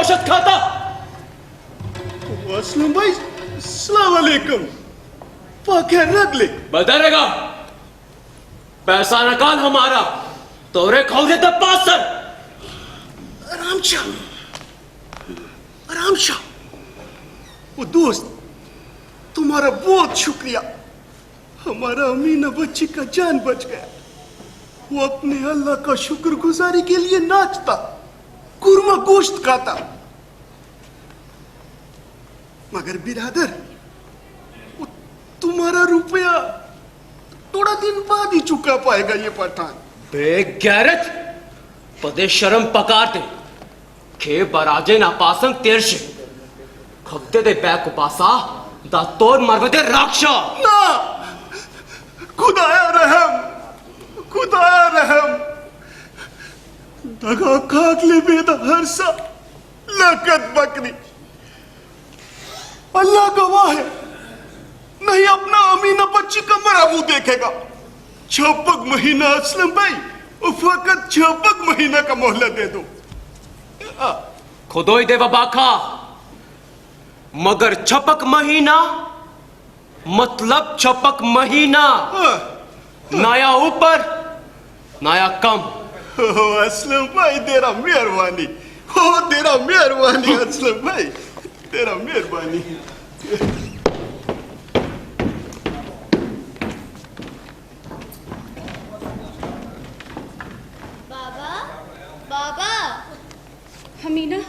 गोश्त खाता। असलम भाई अस्सलाम वालेकुम, पाखे रख ले। बदरेगा पैसा निकाल हमारा, तोरे खोजे तब पास सर। आराम शाह, आराम शाह। वो दोस्त, तुम्हारा बहुत शुक्रिया, हमारा अमीना बच्ची का जान बच गया। वो अपने अल्लाह का शुक्रगुजारी के लिए नाचता, कुरमा गोश्त खाता। मगर बिरादर, वो तुम्हारा रुपया थोड़ा दिन बाद ही चुका पाएगा ये पठान। बेगैरत पदे शर्म पकार दे खे बराजे ना पासन तेरशे खगते दे बैक उपासा दा तोर मरवदे राक्षा। ना, खुदाया रहम, खुदाया रहम। दगा खाक ले बेदा हरसा लकत बकरी। अल्लाह गवाह है, नहीं अपना अमीना बच्ची का मरा मुंह देखेगा। 6 महीना असलम भाई, फकत 6 महीना का मोहलत दे दो। खुदोई दे बाखा, मगर 6 महीना मतलब 6 महीना, नया ऊपर नया कम। असलम भाई तेरा मेहरबानी, हो तेरा मेहरबानी असलम भाई, तेरा मेहरबानी। बाबा, बाबा। हमीना,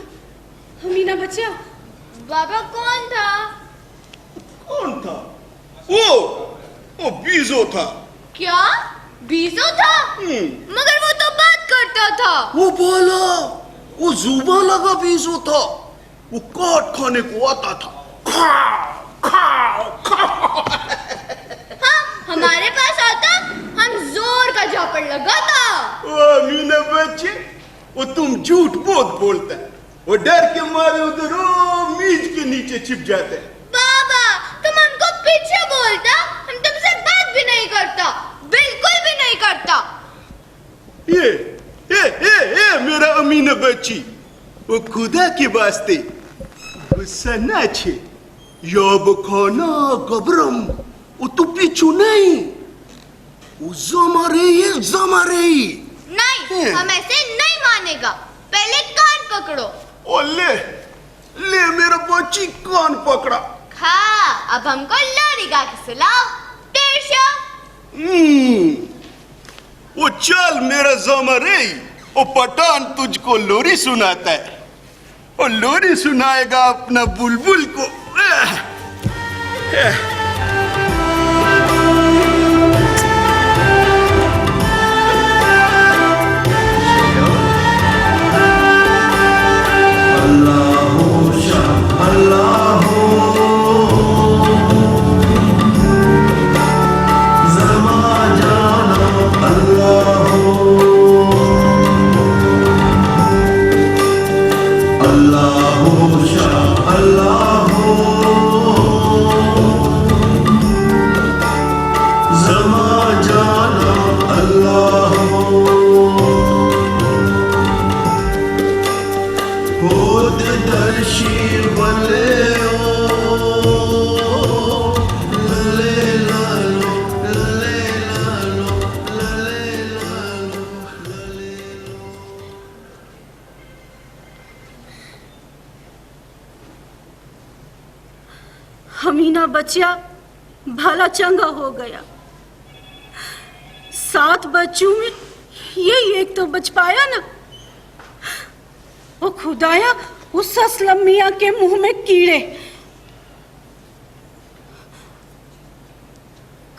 हमीना बच्चा। बाबा कौन था? कौन था? वो बीजो था। क्या बीजो था? मगर वो तो बात करता था। वो बोला, वो जुबा लगा बीजो था। वो काट खाने को आता था। हाँ, हमारे पास आता, हम जोर का झापड़ लगाता। मीना बच्चे, वो तुम झूठ बहुत बोलता है। वो डर के मारे उधर मीज के नीचे छिप जाते हैं। बाबा, तुम हमको पीछे बोलता, हम तुमसे बात भी नहीं करता, बिल्कुल भी नहीं करता। ये मेरा अमीना बच्ची, वो खुदा के वास्ते गुस्सा ना छे। याब खाना गबरम, वो तू पीछू नहीं, वो जमा रही। नहीं, हम ऐसे नहीं मानेगा। पहले कान पकड़ो। ओ ले मेरा बच्ची कान पकड़ा। हाँ, अब हमको लोरी गा के सुलाओ। तेरशा। वो चल मेरा जमा रही, वो पठान तुझको लोरी सुनाता है। और लोरी सुनाएगा अपना बुलबुल को। हमीना बच्चा भला चंगा हो गया। 7 बच्चों में ये एक तो बच पाया ना। वो खुदाया, उस असलम मियां के मुंह में कीड़े।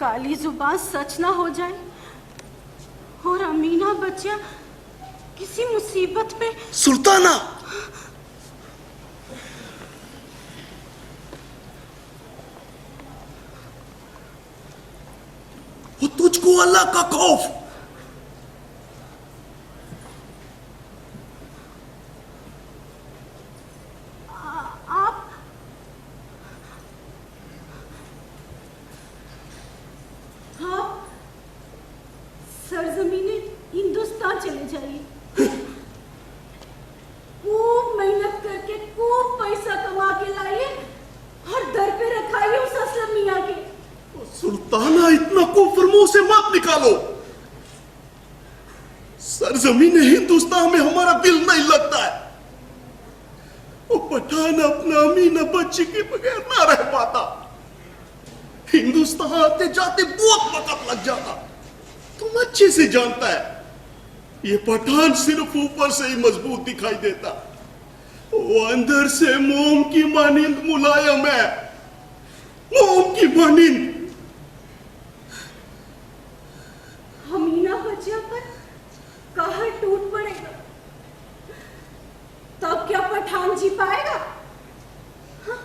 काली जुबान सच ना हो जाए और अमीना बच्चा किसी मुसीबत में। सुल्ताना, वो तुझको अल्लाह का खौफ। सरजमीने हिंदुस्तान चले जाइए, खूब मेहनत करके मत निकालो। सरजमीन हिंदुस्तान में हमारा दिल नहीं लगता है। वो पठान अपना अमीना बच्ची के बगैर ना रह पाता। हिंदुस्तान आते जाते बहुत वक्त लग जाता। तुम अच्छे से जानता है ये पठान सिर्फ ऊपर से ही मजबूत दिखाई देता, वो अंदर से मोम की मानिंद मुलायम है, मोम की मानिंद। अमीना बच्चिया पर कहर टूट पड़ेगा तब क्या पठान जी पाएगा? हाँ?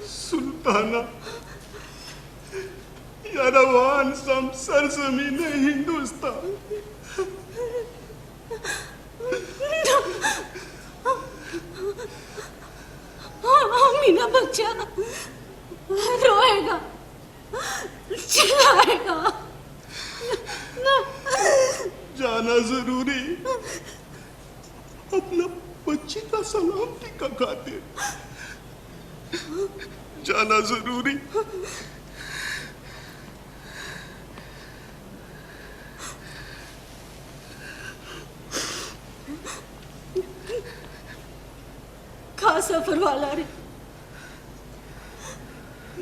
सुल्ताना, या रवान सम सरजमीन हिंदुस्तान। अमीना बच्चा रोएगा, चिल्लाएगा। जाना जरूरी, अपना बच्ची का सलामती का खातिर जाना जरूरी। खा सफर वाला रे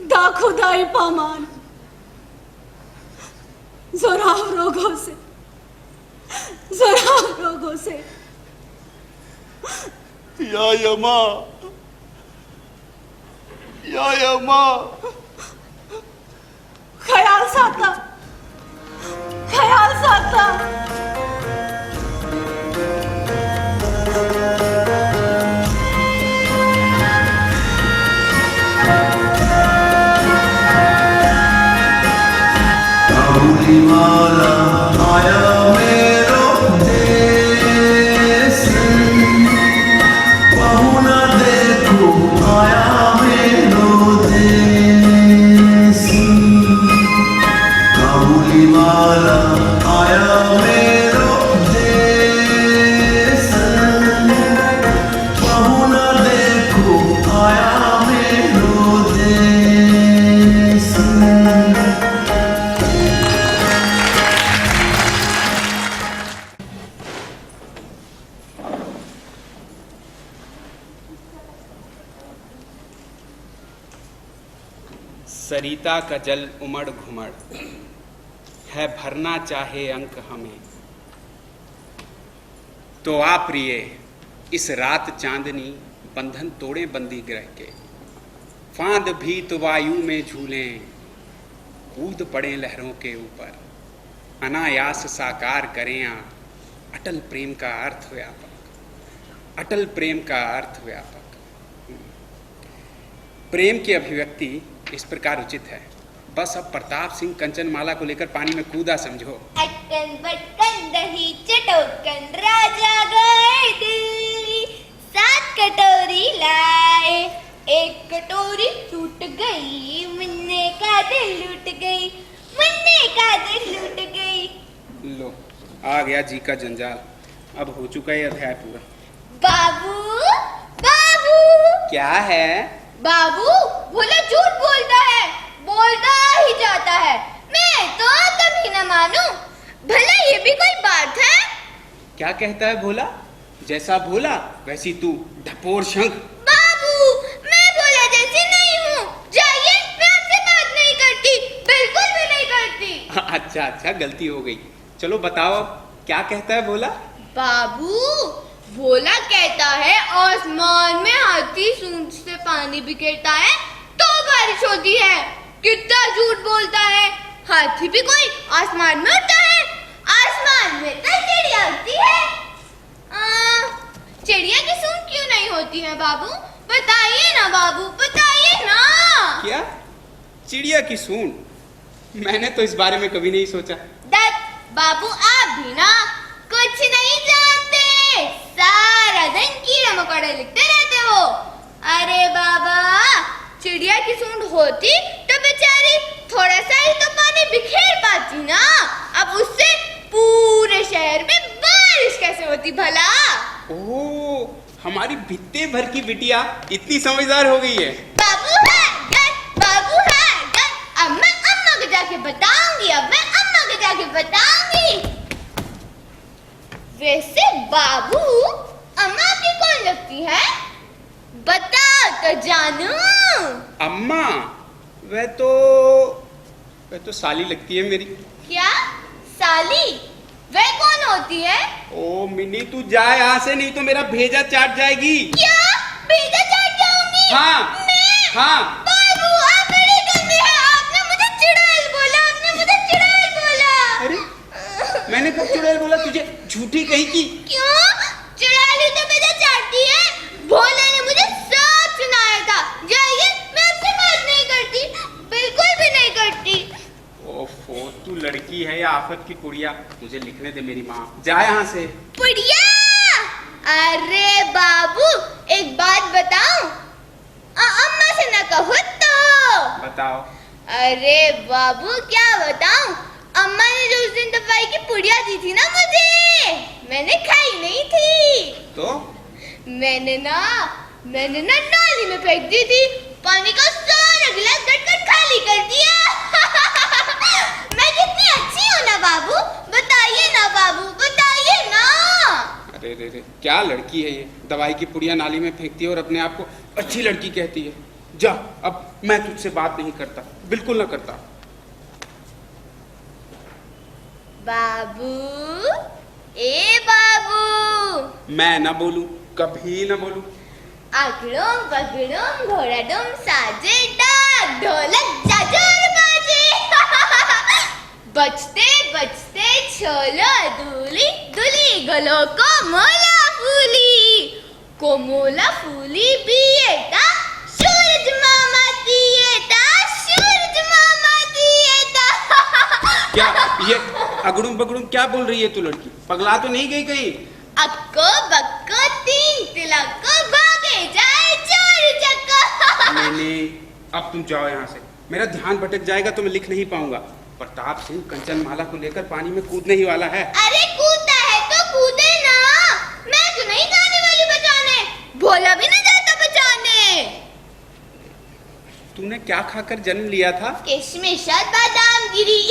दा खुदाई पामान जोराव रोगों से, जोराव रोगों से। या यमा, या यमा। ख्याल साता, ख्याल साता। माला आया मेरो देश, पहुना देखो आया मेरो देश। काबुली माला आया मेरो देश, पहुना देखो आया मेरो देश। सरिता का जल उमड़ घुमड़ है, भरना चाहे अंक हमें। तो आ प्रिय इस रात चांदनी बंधन तोड़े बंदी ग्रह के। फांद भी तो वायु में झूलें, कूद पड़े लहरों के ऊपर। अनायास साकार करें अटल प्रेम का अर्थ व्यापक, अटल प्रेम का अर्थ व्यापक। प्रेम की अभिव्यक्ति इस प्रकार उचित है। बस अब प्रताप सिंह कंचनमाला को लेकर पानी में कूदा समझो। अटकन बटकन दही चटोकन राजा गए दिल्ली, साथ कटोरी लाए, एक कटोरी टूट गई, मुन्ने का दिल लूट गई, मुन्ने का दिल लूट गई। लो आ गया जी का जंजाल। अब हो चुका है अध्याय पूरा। बाबू, बाबू, क्या है? बाबू, भोला झूठ बोलता है, बोलता ही जाता है। मैं तो कभी न मानूं। भला ये भी कोई बात है? क्या कहता है भोला? जैसा भोला वैसी तू ढपोर शंख। बाबू, मैं भोला जैसी नहीं हूँ। जाइए, मैं आपसे बात नहीं करती, बिल्कुल भी नहीं करती। अच्छा अच्छा, गलती हो गई। चलो बताओ क्या कहता है भोला? बाबू, भोला कहता है आसमान में हाथी सूंड से पानी बिखेरता है तो बारिश होती है। कितना झूठ बोलता है। हाथी भी कोई आसमान में उड़ता है? आसमान में तो चिड़िया उड़ती है। चिड़िया की सूंड क्यों नहीं होती है बाबू? बताइए ना बाबू, बताइए ना। क्या चिड़िया की सूंड? मैंने तो इस बारे में कभी नहीं सोचा। दत्त बाबू, आप भी ना कुछ नहीं जानते। सारा दिन कीड़े मकोड़े लिखते रहते हो। अरे बाबा, चिड़िया की सूंड होती तो बेचारी थोड़ा सा ही तो पानी बिखेर पाती ना। अब उससे पूरे शहर में बारिश कैसे होती भला? ओह, हमारी भित्ते भर की बिटिया इतनी समझदार हो गई है। बाबू है दत्त, बाबू है दत्त। अब मैं अम्मा को जाके बताऊंगी, अब मैं अम्मा को जाके बताऊंगी। वैसे बाबू, अम्मा आपकी कौन लगती है? बताओ तो जानू। अम्मा? वह तो साली लगती है मेरी। क्या साली? वह कौन होती है? ओ मिनी, तू जा यहाँ से, नहीं तो मेरा भेजा चाट जाएगी। क्या भेजा चाट जाऊंगी? हाँ मैं? हाँ। बाबू, आप बड़े गंदे हैं। आपने मुझे चुड़ैल बोला, आपने मुझे चुड़ैल बोला। अरे मैंने कब चुड़ैल बोला तुझे? झूठी कहीं की। क्यों? चुड़ैल ही तो भेजा चाटती है। भोले ने मुझे सब सुनाया था। जाइए, मैं आपसे बात नहीं करती, बिल्कुल भी नहीं करती। ओफो, तू लड़की है या आफत की कुड़िया? मुझे लिखने दे मेरी माँ। जा यहाँ से। पुड़िया! अरे बाबू, एक बात बताऊं? अम्मा से न कहो तो। बताओ। अरे बाबू, क्या बताऊं? अम्मा ने जो उस दिन दवाई की पुड़िया दी थी ना मुझे, मैंने खाई नहीं थी। तो मैंने ना नाली में फेंक दी थी। पानी का सारा गिलास गटगट खाली कर दिया। मैं कितनी अच्छी हूँ ना बाबू? बताइए ना बाबू, बताइए ना। अरे रे रे, क्या लड़की है ये? दवाई की पुड़िया नाली में फेंकती है और अपने आप को अच्छी लड़की कहती है। जा, अब मैं तुझसे बात नहीं करता, बिल्कुल ना करता। बाबू, ए बाबू। मैं ना बोलूं, कभी ना बोलूं। आगड़ों बगड़ों घोड़ाडों साजे डाक ढोलक जाजर बाजे। बजते बजते छोलो दूली दूली गलो को मोला फूली बिएटा सूरज मामा दिएटा, सूरज मामा दिएटा। क्या ये अगड़ुम बगड़ुम क्या बोल रही है तू लड़की? पगला तो नहीं गई कहीं? अक्को बक्को तीन तिलक को भागे जाए चोर चक्को। नहीं, अब तुम जाओ यहाँ से। मेरा ध्यान भटक जाएगा तो मैं लिख नहीं पाऊंगा। प्रताप सिंह कंचनमाला को लेकर पानी में कूदने ही वाला है। अरे कूदता है तो कूदे ना, मैं तो नहीं जाने वाली बचाने। भोला भी ना जाता बचाने। तूने क्या खाकर जन्म लिया था? किशमिश और बादाम गिरी।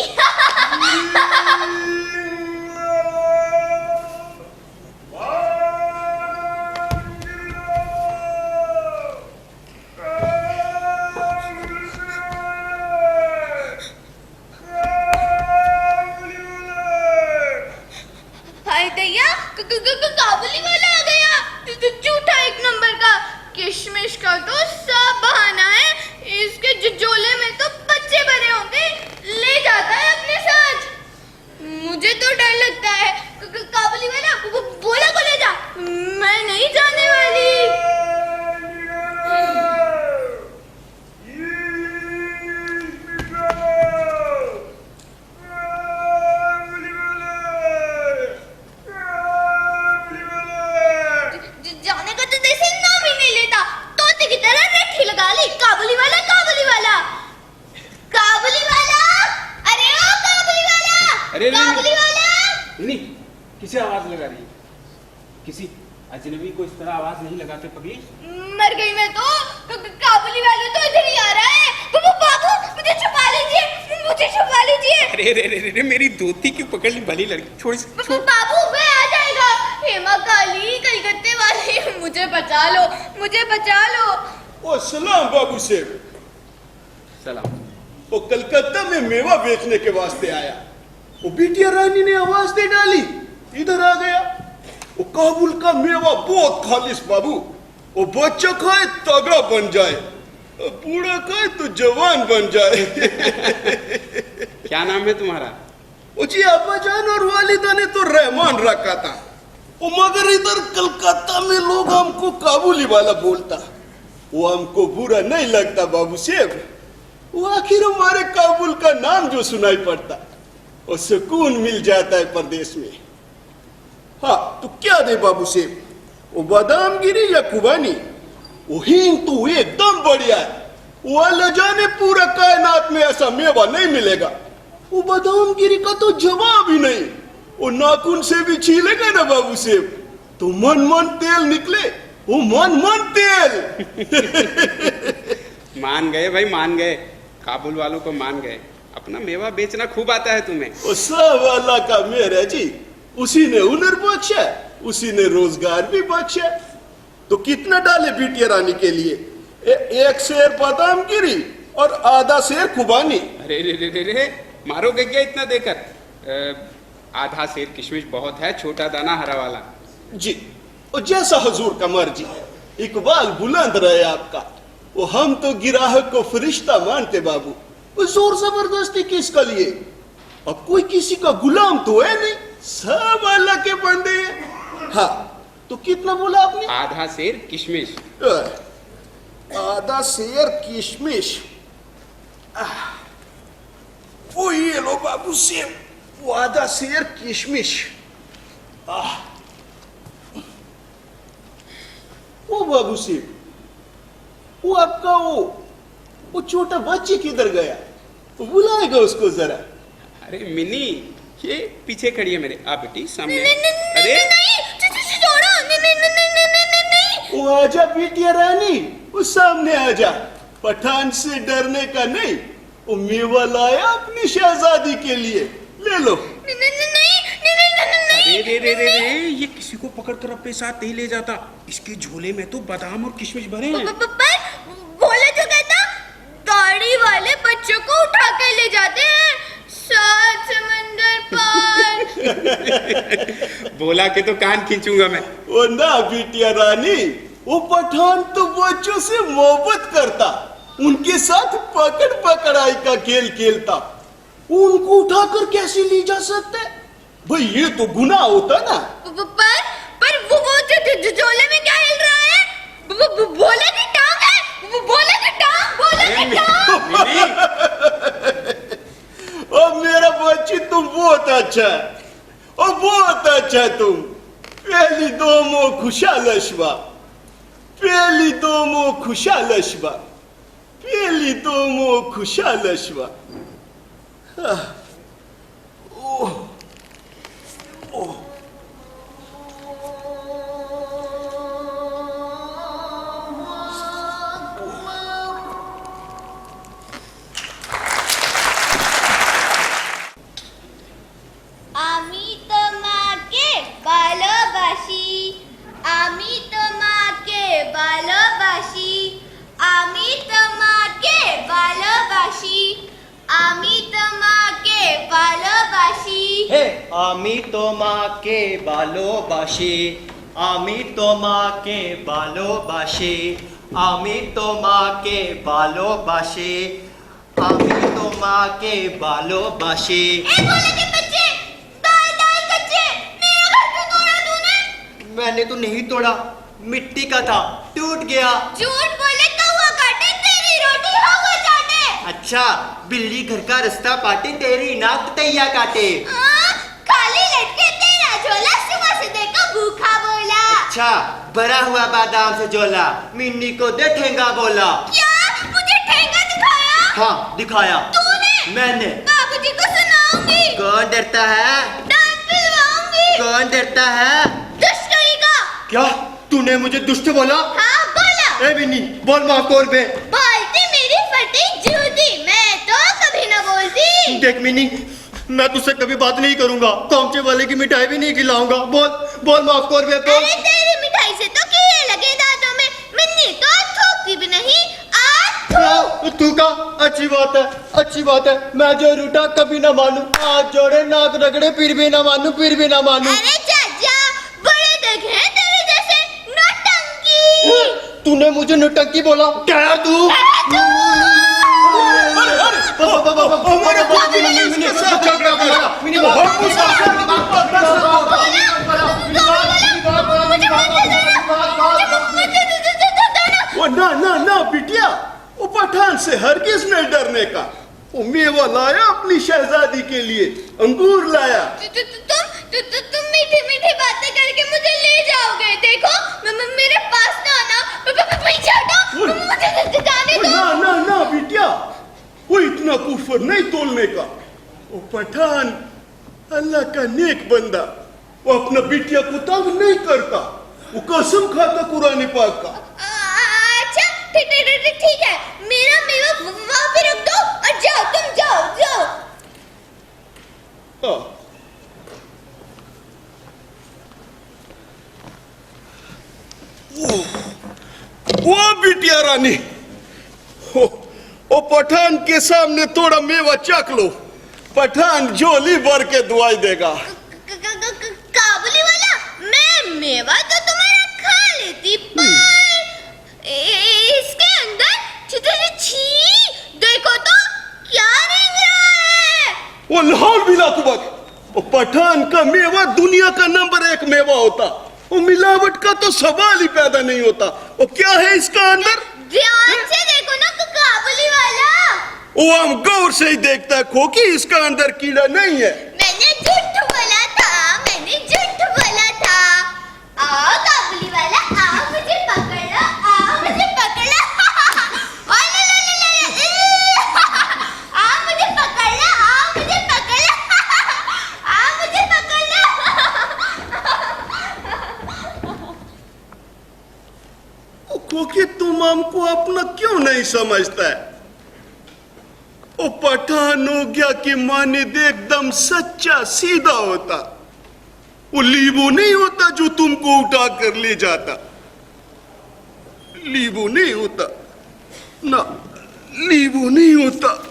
काबुली वाला आ गया। झूठा एक नंबर का। किशमिश का तो सब बहाना है। इसके झोले में तो बच्चे भरे होंगे, ले जाता है अपने साथ। मुझे तो डर लगता है। काबुली वाला बोला को ले जा, मैं नहीं जाने वाली। जाने का तो जैसे नाम काबुली वाला। नहीं, किसे आवाज लगा रही है? किसी अजनबी को इस तरह आवाज नहीं लगाते पगली। मर गई मैं तो। काबुली वाला तो इधर ही आ रहा है। बाबू मुझे छुपा लीजिए, मुझे छुपा लीजिए। अरे रे रे रे, मेरी धोती क्यों पकड़ ली भली लड़की, छोड़ छोड़। बाबू मैं आ जाएगा। हेमा काली कलकत्ते वाली, मुझे बचा लो, मुझे बचा लो। ओ सलाम बाबू सेठ। सलाम। वो कलकत्ता में मेवा बेचने के वास्ते आया। वो बिटिया रानी ने आवाज दे डाली, इधर आ गया। वो काबुल का मेवा बहुत खालिश बाबू। वो बच्चा खाए तगड़ा बन जाए, बूढ़ा खाए तो जवान बन जाए। क्या नाम है तुम्हारा? वो जी अब्बा जान और वालिदा ने तो रहमान रखा था। वो मगर इधर कलकत्ता में लोग हमको काबुली वाला बोलता। वो हमको बुरा नहीं लगता बाबू सेठ। वो आखिर हमारे काबुल का नाम जो सुनाई पड़ता, वो सुकून मिल जाता है परदेश में। हाँ तो क्या दे बाबू सेठ, वो बादाम गिरी या कुबानी? वो हींग तो एकदम बढ़िया है। वो अल्लाह जाने पूरा कायनात में ऐसा मेवा नहीं मिलेगा। वो बादाम गिरी का तो जवाब ही नहीं। वो नाखून से भी छीलेगा ना बाबू सेठ तो मन मन तेल निकले। वो मन मन तेल। मान गए भाई, मान गए। काबुल वालों को मान गए। अपना मेवा बेचना खूब आता है तुम्हें। वो सब अल्लाह का मेहर है जी। उसी ने हुनर बख्शा, उसी ने रोजगार भी बख्शा। तो कितना डाले बिटिया रानी के लिए? एक शेर बादाम गिरी और आधा शेर खुबानी। अरे रे रे रे रे, मारोगे क्या इतना देकर? आधा शेर किशमिश बहुत है, छोटा दाना हरा वाला। जी और जैसा हुजूर का मर्जी। इकबाल बुलंद रहे आपका। वो हम तो गिराहक को फरिश्ता मानते बाबू। वो जोर जबरदस्ती किसका लिए? अब कोई किसी का गुलाम तो है नहीं, सब अल्लाह के बंदे हैं। हाँ तो कितना बोला आपने? आधा शेर किशमिश। आधा शेर किशमिश। वो ये लो बाबू सेब, वो आधा शेर किशमिश। वो बाबू सेब, वो आपका वो छोटा बच्ची किधर गया? वो बुलाएगा उसको जरा। अरे मिनी, ये पीछे खड़ी है मेरे। आ बेटी सामने। अरे वो आजा बिटिया रानी, वो सामने आजा। पठान से डरने का नहीं। वो मेवा लाया अपनी शहजादी के लिए, ले लो। अरे रे रे रे रे, ये किसी को पकड़कर अपने साथ नहीं ले जाता। इसके झोले में तो बादाम और किशमिश भरे हैं। बोले जो कहता, गाड़ी वाले बच्चों को उठा के ले जाते हैं 7 समंदर पार। बोला के तो कान खींचूंगा मैं। वो ना बिटिया रानी, वो पठान तो बच्चों से मोहब्बत करता, उनके साथ पकड़ पकड़ाई का खेल खेलता। उनको उठाकर कैसे ले जा सकते? भाई ये तो गुनाह होता ना। पर वो झोले में क्या हिल रहा है? बोले की टांग है, बोले की टांग, बोले की टांग। और मेरा बच्ची तुम बहुत अच्छा है, और बहुत अच्छा है तुम। पहली दोमो खुशालशवा, पहली दोमो खुशालशवा, पहली दोमो खुशालशवा। আমি তোমাকে ভালোবাসি, আমি তোমাকে ভালোবাসি, আমি তোমাকে ভালোবাসি, আমি তোমাকে ভালোবাসি। হে আমি তোমাকে ভালোবাসি, আমি তোমাকে ভালোবাসি, আমি তোমাকে ভালোবাসি, আমি তোমাকে ভালোবাসি। ए बोले के बच्चे, दाल दाल कच्चे, मेरा घर क्यों तोड़ा तूने? मैंने तो नहीं तोड़ा, मिट्टी का था, टूट गया। झूठ बोले कौवा काटे, तेरी रोटी हवा चाटे। अच्छा, बिल्ली घर का रास्ता पाटे, तेरी नाक तैया काटे। खाली लटके तेरा झोला, सुबह से देखो भूखा बोला। अच्छा, भरा हुआ बादाम से झोला, मिन्नी को दे ठेंगा बोला। क्या मुझे ठेंगा दिखाया? हाँ दिखाया। तूने? मैंने। बाबूजी को सुनाऊं पिलवाऊंगी। कौन डरता है? डांट पिलवाऊंगी। कौन डरता है? दुष्ट कहेगा। क्या तूने मुझे दुष्ट बोला? हाँ बोला। ए मिनी बोल माफ कर बे। बोलती मेरी फटी जूती, मैं तो कभी ना बोलती। देख मिनी, मैं तुझसे कभी बात नहीं करूंगा, कामचे वाले की मिठाई भी नहीं खिलाऊंगा। बोल बोल माफ कर बे बोल। अरे तेरी मिठाई से तो कीड़े लगे दांतों में, मिन्नी तो थूकती भी नहीं। तू का अच्छी बात है, अच्छी बात है। मैं जो रूठा कभी ना मानू, हाथ जोड़े नाक रगड़े फिर भी ना मानू, फिर भी ना मानू। अरे चाचा, बड़े देखे हैं तेरे जैसे नौटंकी। तूने मुझे नौटंकी बोला? क्या तू? ना ना ना बिटिया, वो पठान से हरगिज नहीं डरने का। वो मेवा लाया अपनी शहजादी के लिए, अंगूर लाया। तुम मीठी मीठी बातें करके मुझे ले जाओगे। देखो मेरे पास ना आना, पीछे हटो, मुझे जाने दो। ना ना ना बिटिया, वो इतना कुफर नहीं तोलने का। वो पठान अल्लाह का नेक बंदा, वो अपना बिटिया को तंग नहीं करता। वो कसम खाता कुरान पाक का। अच्छा ठीक है, मेरा मेवा वहाँ पे रख दो और जाओ, तुम जाओ। हाँ। वो बिटिया रानी, ओ पठान के सामने थोड़ा मेवा चख लो, पठान झोली भर के दुआई देगा। काबुली वाला, मैं मेवा तो तुम्हारा खा लेती, पर इसके अंदर छी, देखो तो क्या रेंग रहा है। वो लाहौल मिला तुमक, वो पठान का मेवा दुनिया का नंबर 1 मेवा होता। वो मिलावट का तो सवाल ही पैदा नहीं होता। वो क्या है इसका अंदर? ध्यान से देखो ना काबुली वाला। वो हम गौर से ही देखता है खोकी, इसका अंदर कीड़ा नहीं है। मैंने झूठ बोला था। आओ काबुली वाला, आओ मुझे पकड़ लो, आओ मुझे पकड़ लो। आओ मुझे पकड़ लो, आओ मुझे पकड़ लो, आओ मुझे पकड़ लो। खोकी तुम हमको अपना क्यों नहीं समझता है? वो पठान हो गया कि माने एकदम सच्चा सीधा होता। वो लीबू नहीं होता जो तुमको उठा कर ले जाता। लीबू नहीं होता ना, लीबू नहीं होता।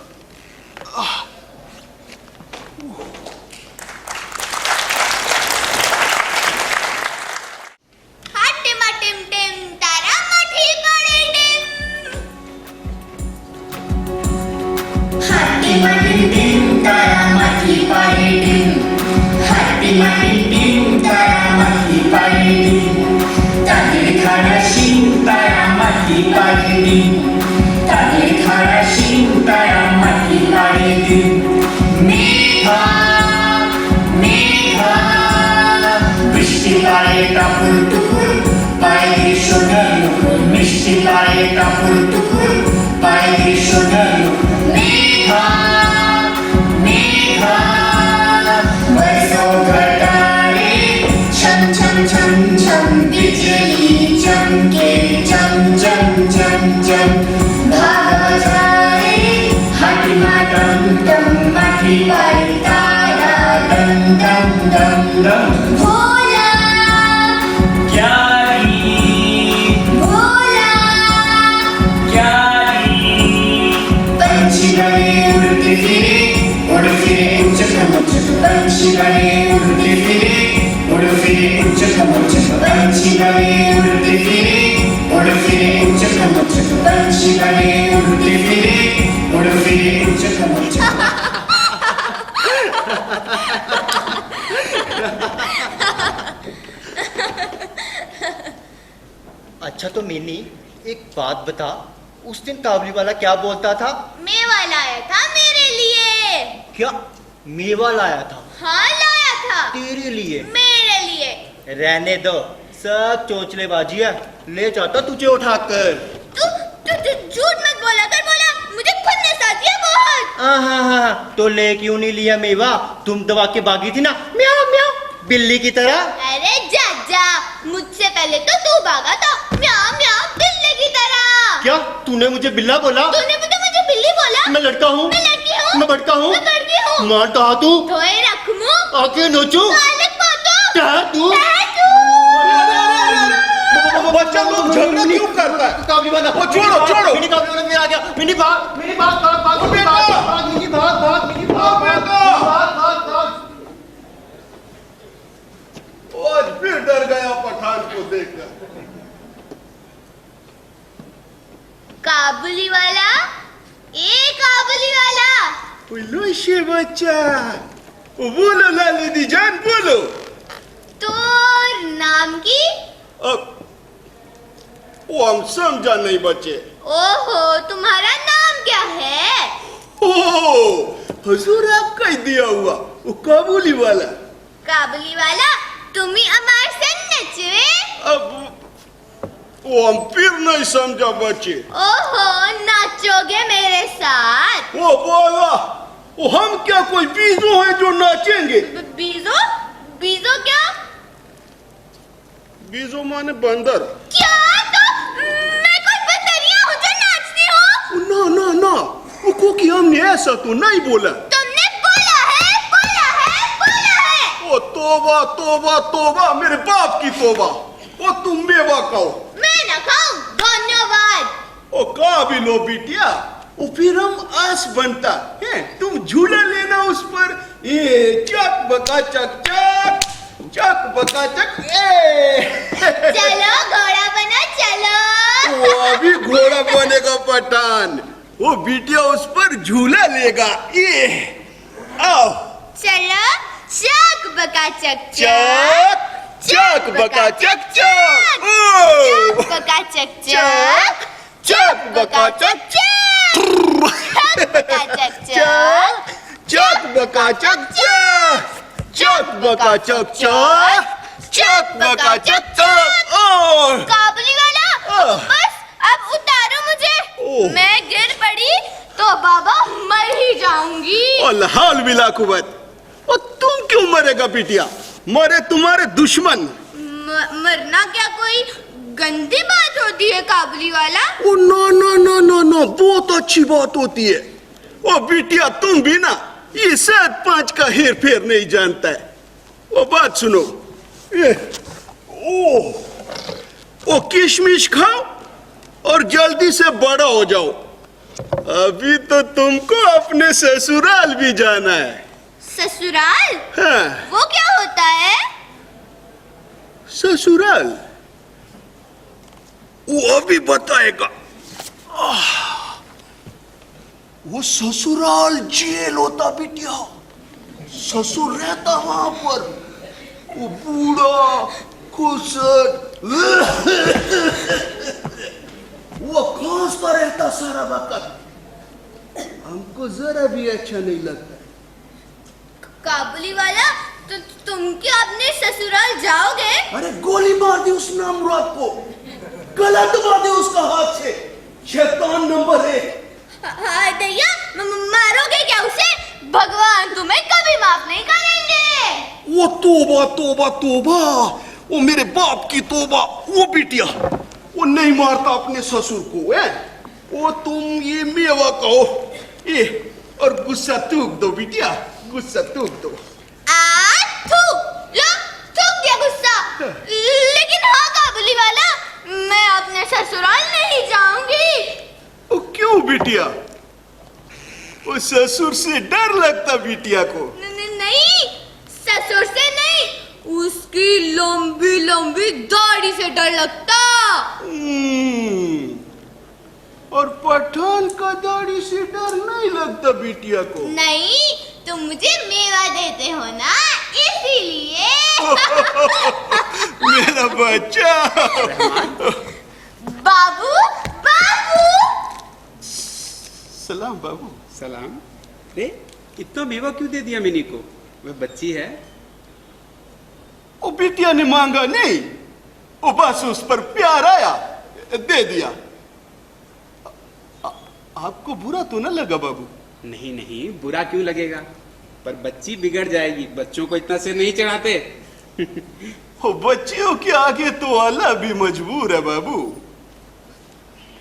अच्छा तो मिनी, एक बात बता, उस दिन काबुली वाला क्या बोलता था? मेवा लाया था मेरे लिए। क्या मेवा लाया था? हाँ लाया था। तेरे लिए? मेरे लिए। रहने दो, सब चोचलेबाजी है। ले जाता तुझे उठाकर। तू झूठ मत बोला कर, बोला मुझे खुद ने साथ दिया बहुत। हाँ, तो ले क्यों नहीं लिया मेवा? तुम दबा के भागी थी ना, म्याऊ म्याऊ बिल्ली की तरह। अरे जा जा, मुझसे पहले तो तू भागा था, म्याऊ म्याऊ बिल्ली की तरह। क्या तूने मुझे बिल्ला बोला? तूने मुझे बिल्ली बोला? मैं लड़का हूँ, मैं लड़की हूँ, मैं बड़का हूँ, मैं बड़की हूँ। मार कहा तू? धोए रख मुँह, आके नोचू? कालक बातों, क्या तू? बच्चा लोग झगड़ा क्यों करता है? काबली वाला, वो छोड़ो। मिनी काबली वाला आ गया। मिनी भाग, मिनी भाग, भाग, भाग, मिनी भाग, भाग, मिनी भाग, भाग, मिनी भाग, भाग, भाग, भाग, भाग। आज फिर डर गया पठान को देखकर। काबुली वाला, ए काबुली वाला। बोलो शे बच्चा, बोलो लालूदी जान बोलो। तो नाम की? अब वो हम समझा नहीं बच्चे। ओहो, तुम्हारा नाम क्या है? ओ हुजूर आप कह दिया हुआ, वो काबुली वाला। काबुली वाला, तुम ही हमारे संग नचवे? अब वो हम फिर नहीं समझा बच्चे। ओहो, नाचोगे मेरे साथ? वो बोला, वो हम क्या कोई बीजू हैं जो नाचेंगे? बीजो? बीजो क्या? बीजू माने बंदर। क्या? तो मैं कोई बंदरिया हूँ जो नाचती हूँ? ना ना ना, वो क्योंकि हमने ऐसा तो नहीं बोला। तुमने बोला है, बोला है, बोला है। ओ तोबा तोबा तोबा, मेरे बाप की तोबा। ओ तुम मेवा खाओ। मैं ना खाऊं, धन्यवाद। ओ का भी लो बिटिया, वो फिर हम आस बनता है। तुम झूला लेना उस पर, ये चक बका चक चक, चक बका चक। चलो घोड़ा बना, चलो। वो अभी घोड़ा बनेगा पठान, वो बिटिया उस पर झूला लेगा। ये आओ। चलो, चक बका चक चक चक बका चक चक, चक बका चक चक, चक बका चक चक बका चक चक, चक बका चक चक, चक बका चक चक, चक बका चक चक। काबुली वाला, बस अब उतारो मुझे। मैं गिर पड़ी तो बाबा मर ही जाऊंगी। हाल मिला कुबत, और तुम क्यों मरेगा बिटिया? मरे तुम्हारे दुश्मन। मरना क्या कोई गंदी बात होती है काबुली वाला? ओ ना ना ना ना ना, बहुत अच्छी बात होती है। ओ बिटिया तुम भी ना ये 7-5 का हेर फेर नहीं जानता है। वो बात सुनो, ये ओ किशमिश खाओ और जल्दी से बड़ा हो जाओ। अभी तो तुमको अपने ससुराल भी जाना है। ससुराल? हाँ। वो क्या होता है? ससुराल वो अभी बताएगा। वो ससुराल जेल होता बिटिया। ससुर रहता वहां पर, वो बूढ़ा खुसट वो खांसता रहता सारा वक्त। हमको जरा भी अच्छा नहीं लगता। काबुली वाला, तो तुम क्या अपने ससुराल जाओगे? अरे गोली मार दी उस नामराद को, गला दबा दे उसका हाथ से। शैतान नंबर 1। हाँ दैया, मारोगे क्या उसे? भगवान तुम्हें कभी माफ नहीं करेंगे। वो तोबा तोबा तोबा, वो मेरे बाप की तोबा। वो बिटिया वो नहीं मारता अपने ससुर को है। वो तुम ये मेवा कहो ये, और गुस्सा थूक दो बिटिया, गुस्सा थूक दो। थूक दिया गुस्सा। लेकिन हाँ काबुली वाला, मैं अपने ससुराल नहीं जाऊंगी। वो क्यों बिटिया? वो ससुर से डर लगता बिटिया को? नहीं, ससुर से नहीं, उसकी लंबी लंबी दाढ़ी से डर लगता। और पठान का दाढ़ी से डर नहीं लगता बिटिया को? नहीं, तुम मुझे मेवा देते हो ना, इसीलिए। मेरा बच्चा। बाबू, बाबू। सलाम बाबू। सलाम। रे इतना मेवा क्यों दे दिया मिनी को? वह बच्ची है। वो बिटिया ने मांगा नहीं, वो बस उस पर प्यार आया, दे दिया। आपको बुरा तो न लगा बाबू? नहीं नहीं, बुरा क्यों लगेगा, पर बच्ची बिगड़ जाएगी, बच्चों को इतना सिर नहीं चढ़ाते। वो बच्चियों के आगे तो अल्लाह भी मजबूर है बाबू,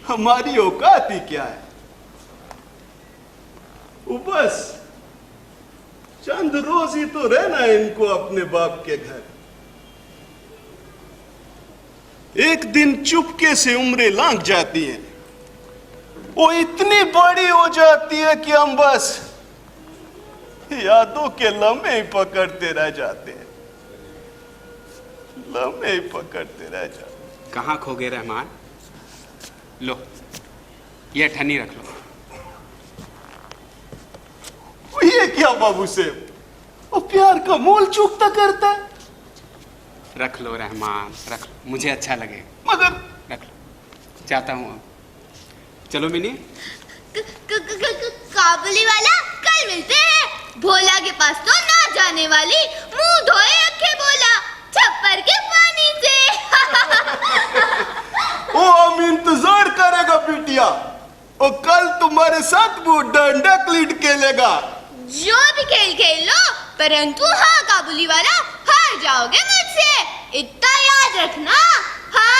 हमारी औकात ही क्या है। वो बस चंद रोज ही तो रहना है इनको अपने बाप के घर। एक दिन चुपके से उम्रें लांघ जाती हैं, वो इतनी बड़ी हो जाती है कि हम बस यादों के लम्हे ही पकड़ते रह जाते हैं, लम्हे ही पकड़ते रह जाते हैं। कहाँ खो गए रहमान? लो ये ठन्नी रख लो। ये क्या बाबू से वो प्यार का मोल चूकता करता है। रख लो रहमान, रख लो, मुझे अच्छा लगे। मगर रख लो, जाता हूँ अब। चलो मिनी। काबुली वाला, कल मिलते हैं। भोला के पास तो ना जाने वाली, मुंह धोए रखे बोला, छप्पर के पानी से। वो हम इंतजार करेगा बिटिया, और कल तुम्हारे साथ वो डंडा क्लीट खेलेगा। जो भी खेल खेल लो, परंतु हाँ काबुली वाला, हार जाओगे मुझसे, इतना याद रखना। हाँ।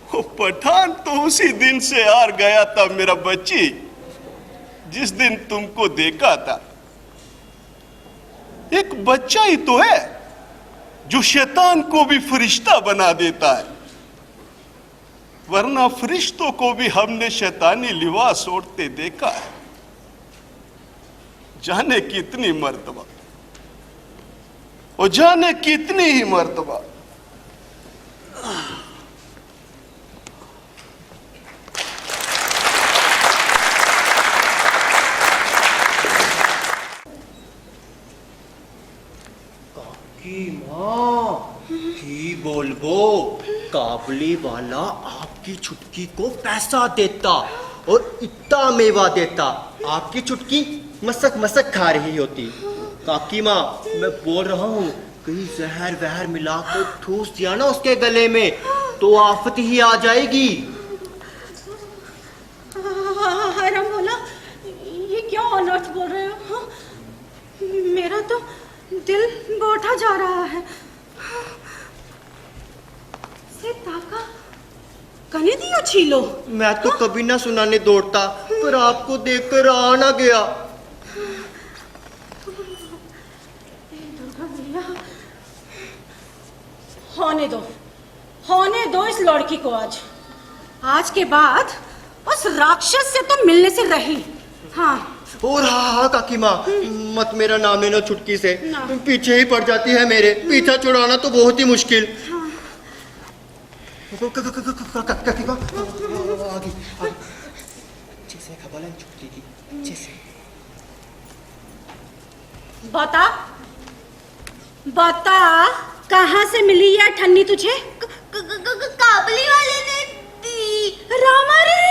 वो पठान तो उसी दिन से हार गया था मेरा बच्ची, जिस दिन तुमको देखा था। एक बच्चा ही तो है जो शैतान को भी फरिश्ता बना देता है, वरना फरिश्तों को भी हमने शैतानी लिबास ओढ़ते देखा है। जाने कितनी मर्तबा, और जाने कितनी ही मर्तबा। की बोलबो, काबुली वाला आपकी छुटकी को पैसा देता और इतना मेवा देता, आपकी छुटकी मसक मसक खा रही होती। काकी माँ, मैं बोल रहा हूँ, कहीं जहर वहर मिलाकर ठूस दिया ना उसके गले में तो आफत ही आ जाएगी। हराम बोला, ये क्या अनर्थ बोल रहे हो? हाँ? मेरा तो दिल बैठा जा रहा है। कने दिया छीलो। मैं तो कभी ना सुनाने दौड़ता, पर आपको देखकर आ ना गया। होने दो इस लड़की को। आज के बाद उस राक्षस से तो मिलने से रही। हाँ और हाँ काकी माँ, मत मेरा नाम लेना छुटकी से, ना। पीछे ही पड़ जाती है मेरे, पीछा छुड़ाना तो बहुत ही मुश्किल। काकी माँ आगे जैसे खबर है छुटकी की, जैसे बता कहाँ से मिली यह ठन्नी तुझे? काबुली वाले ने दी। रामा रे,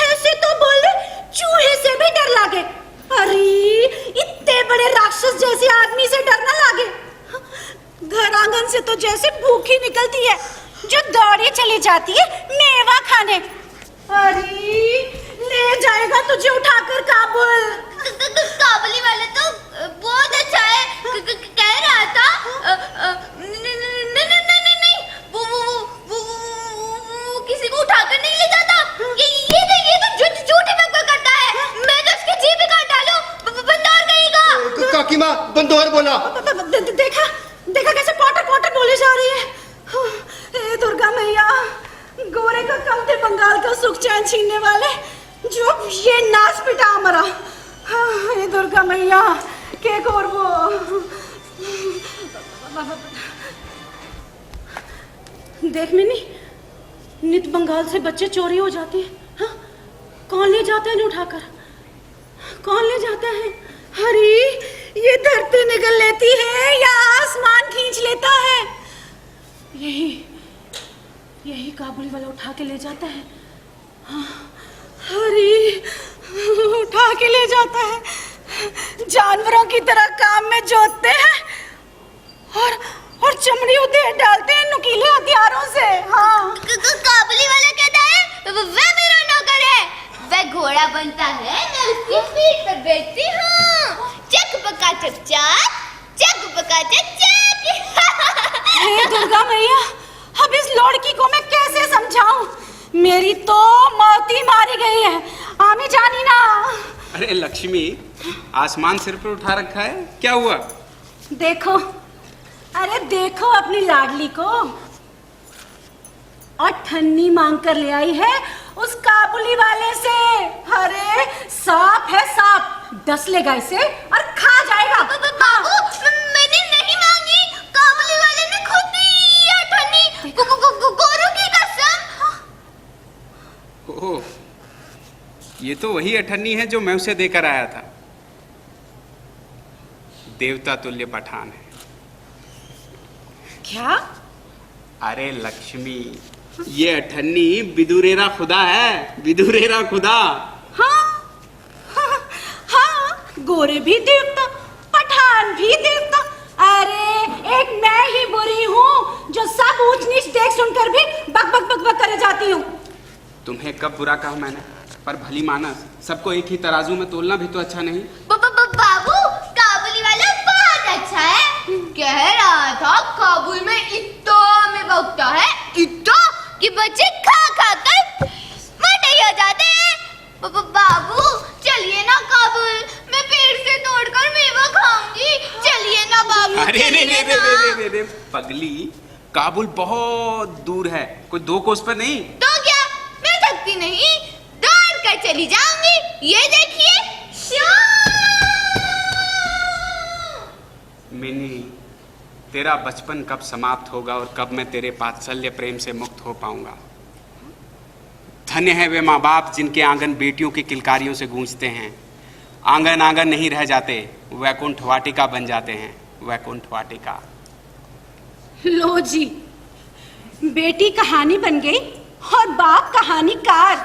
ऐसे तो बोले चूहे से भी डर लागे। अरे इतने बड़े राक्षस जैसे आदमी से डर ना लागे। घर आंगन से तो जैसे भूखी निकलती है जो दौड़ी चली जाती है मेवा खाने। अरे ले जाएगा तुझे उठाकर काबुल। काबुली वाला तो बहुत अच्छा है, कह रहा था नहीं, वो किसी को उठाकर नहीं ले जाता। ये तो झूठी बकवास करता है। मैं तो इसकी जीभ ही काट डालूं, बंदर कहेगा। काकी माँ बंदोर बोला। देखा कैसे पोटर बोले जा रही है। हे दुर्गा मैया, गोरे का कम थे बंगाल का सुख चैन छीनने वाले, जो ये नाच पिटा मरा। हे दुर्गा मैया, के करबो? देख मिनी, नित बंगाल से बच्चे चोरी हो जाते हैं। हाँ? कौन ले जाते हैं उठाकर? कौन ले जाता है? अरे ये धरती निगल लेती है या आसमान खींच लेता है? यही काबुली वाला उठा के ले जाता है। हाँ, अरे उठा के ले जाता है, जानवरों की तरह काम में जोतते हैं और चमड़ी उधेड़ डालते हैं नुकीले हथियारों से। हाँ काबुली वाला कहता है वह मेरा नौकर है, वह घोड़ा बनता है, मैं उसकी पीठ पर बैठती हूँ। चक पका चक चक, चक पका चक चक। हे दुर्गा मैया, अब इस लड़की को मैं कैसे समझाऊं? मेरी तो मौती मारी गई है। आमी जानी ना। अरे लक्ष्मी, आसमान सिर पर उठा रखा है, क्या हुआ? देखो, अरे देखो अपनी लाडली को, और ठन्नी मांग कर ले आई है उस काबुली वाले से। अरे सांप है सांप, डस लेगा इसे और खा जाएगा। बाबू, मैंने नहीं मांगी, काबुली वाले ने खुद दी ये ठन्नी, गोरू की कसम। ओह, ये तो वही अठन्नी है जो मैं उसे देकर आया था। देवता तुल्य पठान है। क्या? अरे लक्ष्मी, ये अठन्नी बिदुरेरा खुदा है, बिदुरेरा खुदा। हाँ, हाँ, हाँ, गोरे भी देवता, पठान भी देवता। अरे एक मैं ही बुरी हूँ जो सब ऊंच नीच देख सुनकर भी बक बक बक बक करे जाती हूँ। तुम्हें कब बुरा कहा मैंने? पर भली मानस, सबको एक ही तराजू में तोलना भी तो अच्छा नहीं। बाबू, काबुली वाला बहुत अच्छा है। कह रहा था काबुल में इत्तो में बकता है, इत्तो कि बच्चे खा खा कर मोटे हो जाते हैं। बाबू चलिए ना काबुल, मैं पेड़ से तोड़कर मेवा खाऊंगी। चलिए ना बाबू। अरे रे पगली, काबुल बहुत दूर है, कोई 2 कोस पर नहीं। तो क्या, मैं थकती नहीं, दौड़ कर चली जाऊंगी। ये देखिए मिनी, तेरा बचपन कब समाप्त होगा और कब मैं तेरे वात्सल्य प्रेम से मुक्त हो पाऊंगा। धन्य है वे माँ बाप जिनके आंगन बेटियों की किलकारियों से गूंजते हैं। आंगन आंगन नहीं रह जाते, वैकुंठ वाटिका बन जाते हैं, वैकुंठ वाटिका। लो जी, बेटी कहानी बन गई और बाप कहानीकार।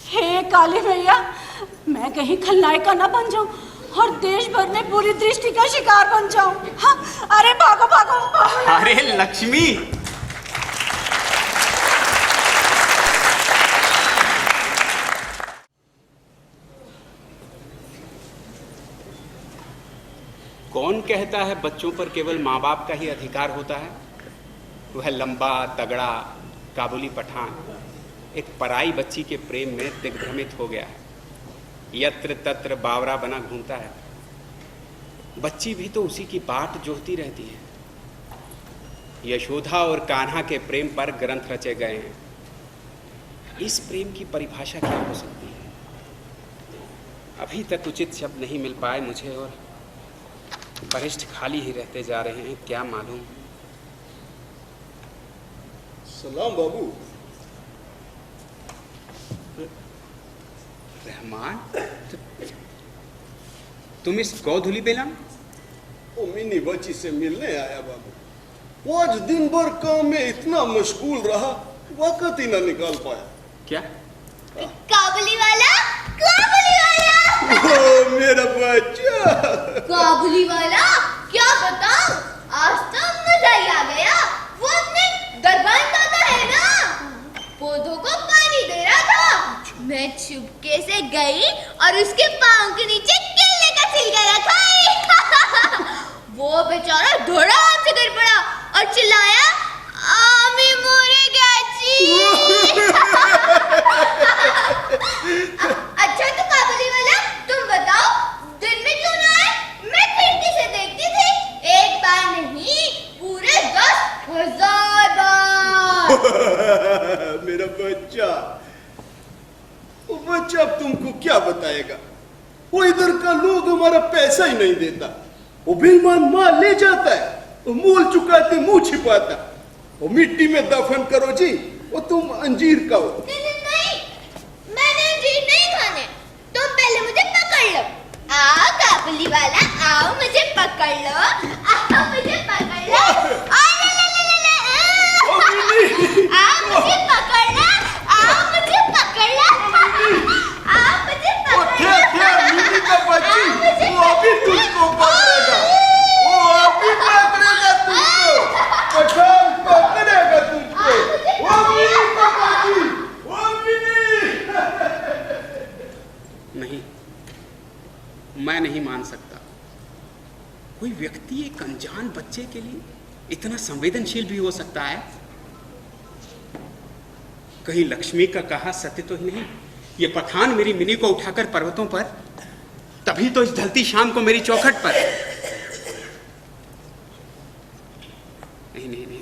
हे काली भैया, मैं कहीं खलनायिका ना बन जाऊं और देश भर में बुरी दृष्टि का शिकार बन जाऊं। हाँ, अरे भागो भागो भागो। अरे लक्ष्मी, कौन कहता है बच्चों पर केवल माँ बाप का ही अधिकार होता है? वह लंबा तगड़ा काबुली पठान एक पराई बच्ची के प्रेम में दिग्भ्रमित हो गया है, यत्र तत्र बावरा बना घूमता है। बच्ची भी तो उसी की बाट जोहती रहती है। यशोदा और कान्हा के प्रेम पर ग्रंथ रचे गए हैं। इस प्रेम की परिभाषा क्या हो सकती है? अभी तक उचित शब्द नहीं मिल पाए मुझे, और पृष्ठ खाली ही रहते जा रहे हैं, क्या मालूम। सलाम बाबू। रहमान, तुम इस गौधुली बेलम? वो मिनी बच्ची से मिलने आया बाबू। वो आज दिन भर काम में इतना मशगूल रहा, वक्त ही ना निकाल पाया। क्या? काबुली वाला, काबुली वाला। ओ मेरा बच्चा। काबुली वाला, क्या बताऊं, आज तो मजा ही आ गया। वो अपने दरबार का है ना, पौधों को पानी दे रहा था। मैं चुपके से गई और उसके पाँव के नीचे केले का छिलका रखा। वो बेचारा धड़ाम से गिर पड़ा और चिल्लाया, आमी मोरे गाची। अच्छा तो काबुली वाला, तुम बताओ दिन में क्यों ना आए? मैं खिड़की से देखती थी, एक बार नहीं पूरे 10,000 बार। मेरा बच्चा, वो बच्चा अब तुमको क्या बताएगा? वो इधर का लोग हमारा पैसा ही नहीं देता। वो बेईमान माल ले जाता है, वो मूल चुकाते मुंह छिपाता। वो मिट्टी में दफन करो जी, वो तुम अंजीर खाओ। नहीं, मैंने अंजीर नहीं खाने। तुम पहले मुझे पकड़ लो। आओ काबुली वाला, आओ मुझे पकड़ लो, आओ मुझे पकड़ लो। आओ मुझे पकड़ लो, आओ मुझे पकड़ लो, आओ मुझे पकड़ लो। मिनी का बच्ची, वो अभी तुझको पकड़ेगा, वो अभी पकड़ेगा तुझको। मैं नहीं मान सकता। कोई व्यक्ति एक अनजान बच्चे के लिए इतना संवेदनशील भी हो सकता है? कहीं लक्ष्मी का कहा सत्य तो ही नहीं? ये पठान मेरी मिनी को उठाकर पर्वतों पर, तभी तो इस ढलती शाम को मेरी चौखट पर। नहीं नहीं नहीं,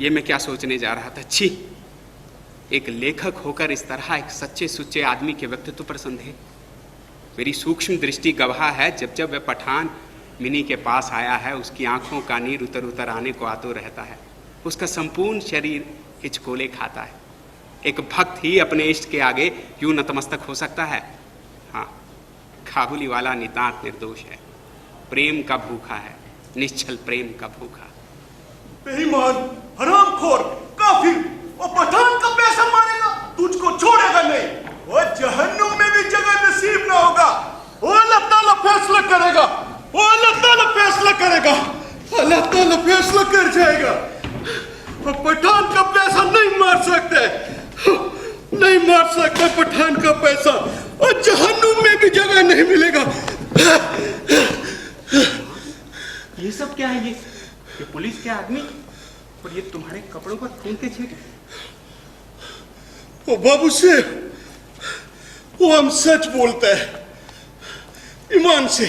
ये मैं क्या सोचने जा रहा था। छी, एक लेखक होकर इस तरह एक सच्चे सुच्चे आदमी के व्यक्तित्व पर संदेह। मेरी सूक्ष्म दृष्टि गवाह है, जब जब वह पठान मिनी के पास आया है, उसकी आंखों का नीर उतर उतर आने को आतुर रहता है। उसका संपूर्ण शरीर हिचकोले खाता है। एक भक्त ही अपने इष्ट के आगे यूं नतमस्तक हो सकता है? हाँ, काबुली वाला नितांत निर्दोष है, प्रेम का भूखा है, निश्चल प्रेम का भूखा। बेईमान, हरामखोर, काफिर, वो पठान का पैसा मारेगा, तुझको छोड़ेगा नहीं। वो जहन्नुम में भी जगह नसीब ना होगा। वो अल्लाह ताला फैसला करेगा, वो अल्लाह ताला फैसला करेगा, अल्लाह ताला फैसला कर जाएगा। वो पठान का पैसा नहीं मार सकते, नहीं मार सकते पठान का पैसा, और जहन्नुम में भी जगह नहीं मिलेगा। ये सब क्या है? ये पुलिस के आदमी, और ये तुम्हारे कपड़ों पर खून के छींटे। ओ बाबू से, वो हम सच बोलते हैं ईमान से।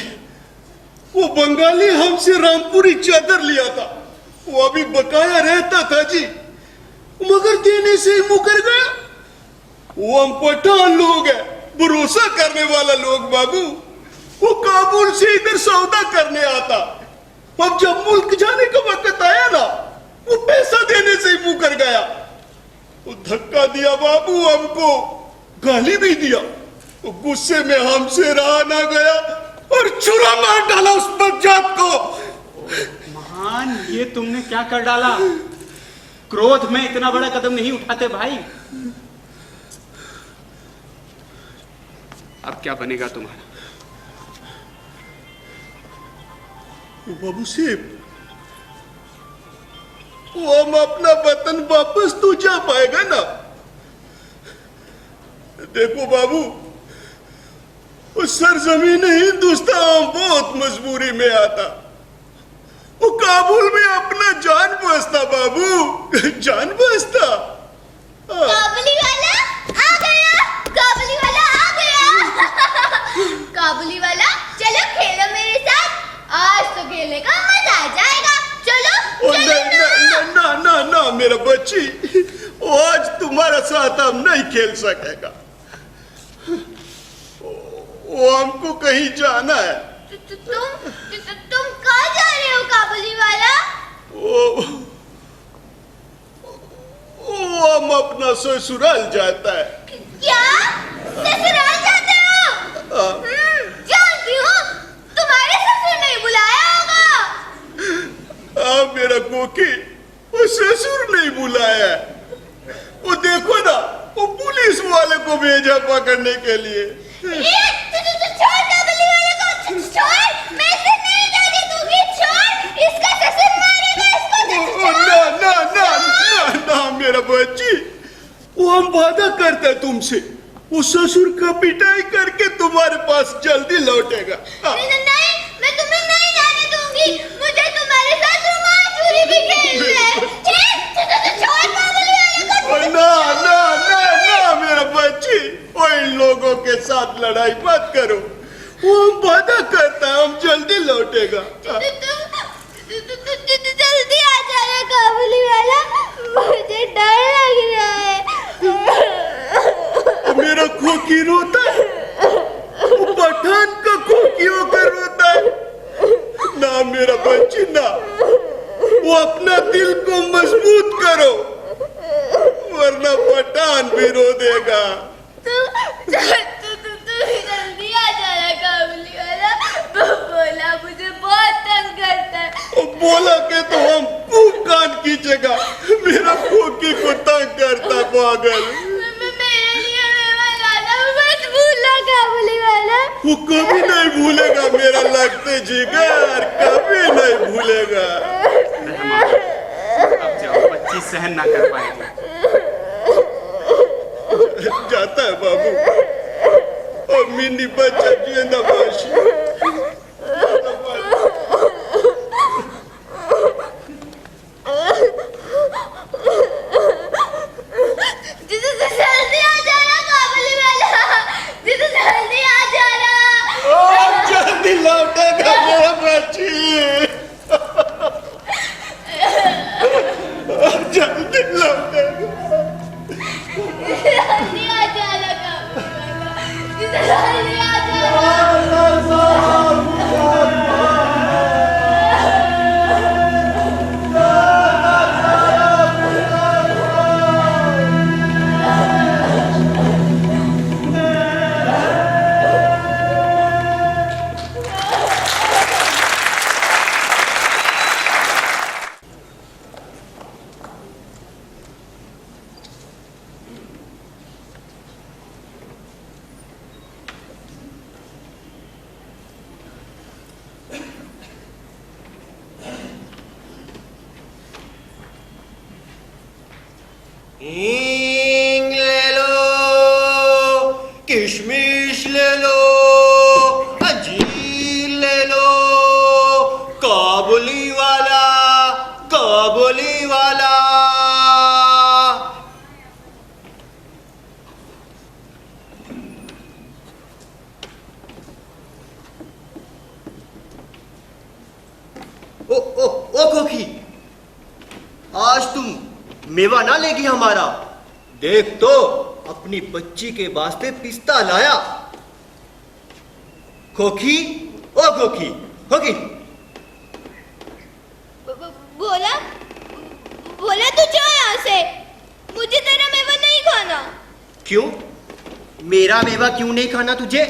वो बंगाली हमसे रामपुरी चादर लिया था, वो अभी बकाया रहता था जी, मगर देने से ही मुकर गया। वो हम पठान लोग हैं, भरोसा करने वाला लोग बाबू। वो काबुल से इधर सौदा करने आता, अब जब मुल्क जाने का वक्त आया ना, वो पैसा देने से ही मुकर गया। वो धक्का दिया बाबू हमको, गाली भी दिया। वो गुस्से में हमसे रहा ना गया और छुरा मार डाला उस बदजात को। महान, ये तुमने क्या कर डाला? क्रोध में इतना बड़ा कदम नहीं उठाते भाई। अब क्या बनेगा तुम्हारा? बाबू साहब, वो हम अपना वतन वापस तो जा पाएगा ना? देखो बाबू, उस सरजमीन हिंदुस्तान बहुत मजबूरी में आता। वो काबुल में अपना जान बसता बाबू, जान बसता। काबुली वाला आ गया, काबुली वाला आ गया। काबुली वाला, चलो खेलो मेरे साथ, आज तो खेलने का मजा आ जाएगा। चलो चलो ना ना ना ना मेरा बच्ची, वो आज तुम्हारा साथ हम नहीं खेल सकेगा। वो हमको कहीं जाना है। तुम कहाँ जा रहे हो काबुली वाला? वो हम अपना ससुराल जाता है। क्या ससुराल जाते हो? जानती हूँ, तुम्हारे ससुर नहीं बुलाया होगा। हाँ मेरा कोकी, वो ससुर नहीं बुलाया है। वो देखो ना, वो पुलिस वाले को भेजा पकड़ने के लिए। छोड़ काबुली वाले को, छोड़, मैं इसे नहीं जाने दूंगी, छोड़, इसका ससुर मारेगा इसको। ना ना ना ना ना मेरा बच्ची, वो हम वादा करते हैं तुमसे, वो ससुर का पिटाई करके तुम्हारे पास जल्दी लौटेगा। नहीं, मैं तुम्हें नहीं जाने दूंगी, मुझे तुम्हारे साथ रुमाल चोरी भी खेलना है। छोड़ काबुली वाले को। ना ना ना ना मेरा बच्ची, वो इन लोगों के साथ लड़ाई मत करो। वो हम वादा करता है, हम जल्दी लौटेगा। जल्दी आ जाना काबुली वाला, मुझे डर लग रहा है। मेरा खोकी रोता है, वो पठान का खोकी होकर रोता है ना मेरा बच्ची ना। वो अपना दिल को मजबूत करो, वरना पठान भी रो देगा। जल्दी आ जाना काबुली वाला, बोला मुझे बहुत तंग करता है। बोला के तो हम खूब कान खींचेगा, मेरा खोकी को तंग करता पागल। मेरे लिए मेवा लाना मत भूलना काबुली वाला। वो कभी नहीं भूलेगा मेरा लगते जिगर, कभी नहीं भूलेगा। अब जाओ, बच्ची सहन ना कर पाएगी। जाता है बाबू, Amini baca dia na bashi. जिसे जल्दी आ जाना काबुली वाला, जिसे जल्दी आ जाना। Jandi लौटेगा मेरा बच्ची। जल्दी लौटेगा। जल्दी आ जाना काबुली वाला, जिसे जल्दी आ जाना। हींग ले लो, किशमिश ले लो, अंजीर ले लो, काबुली वाला, काबुली वाला। ओ खोखी, आज तुम मेवा ना लेगी हमारा। देख तो अपनी बच्ची के वास्ते पिस्ता लाया। खोखी, ओ खोखी, खोखी। बोला बोला तू जा यहाँ से, मुझे तेरा मेवा नहीं खाना। क्यों? मेरा मेवा क्यों नहीं खाना तुझे?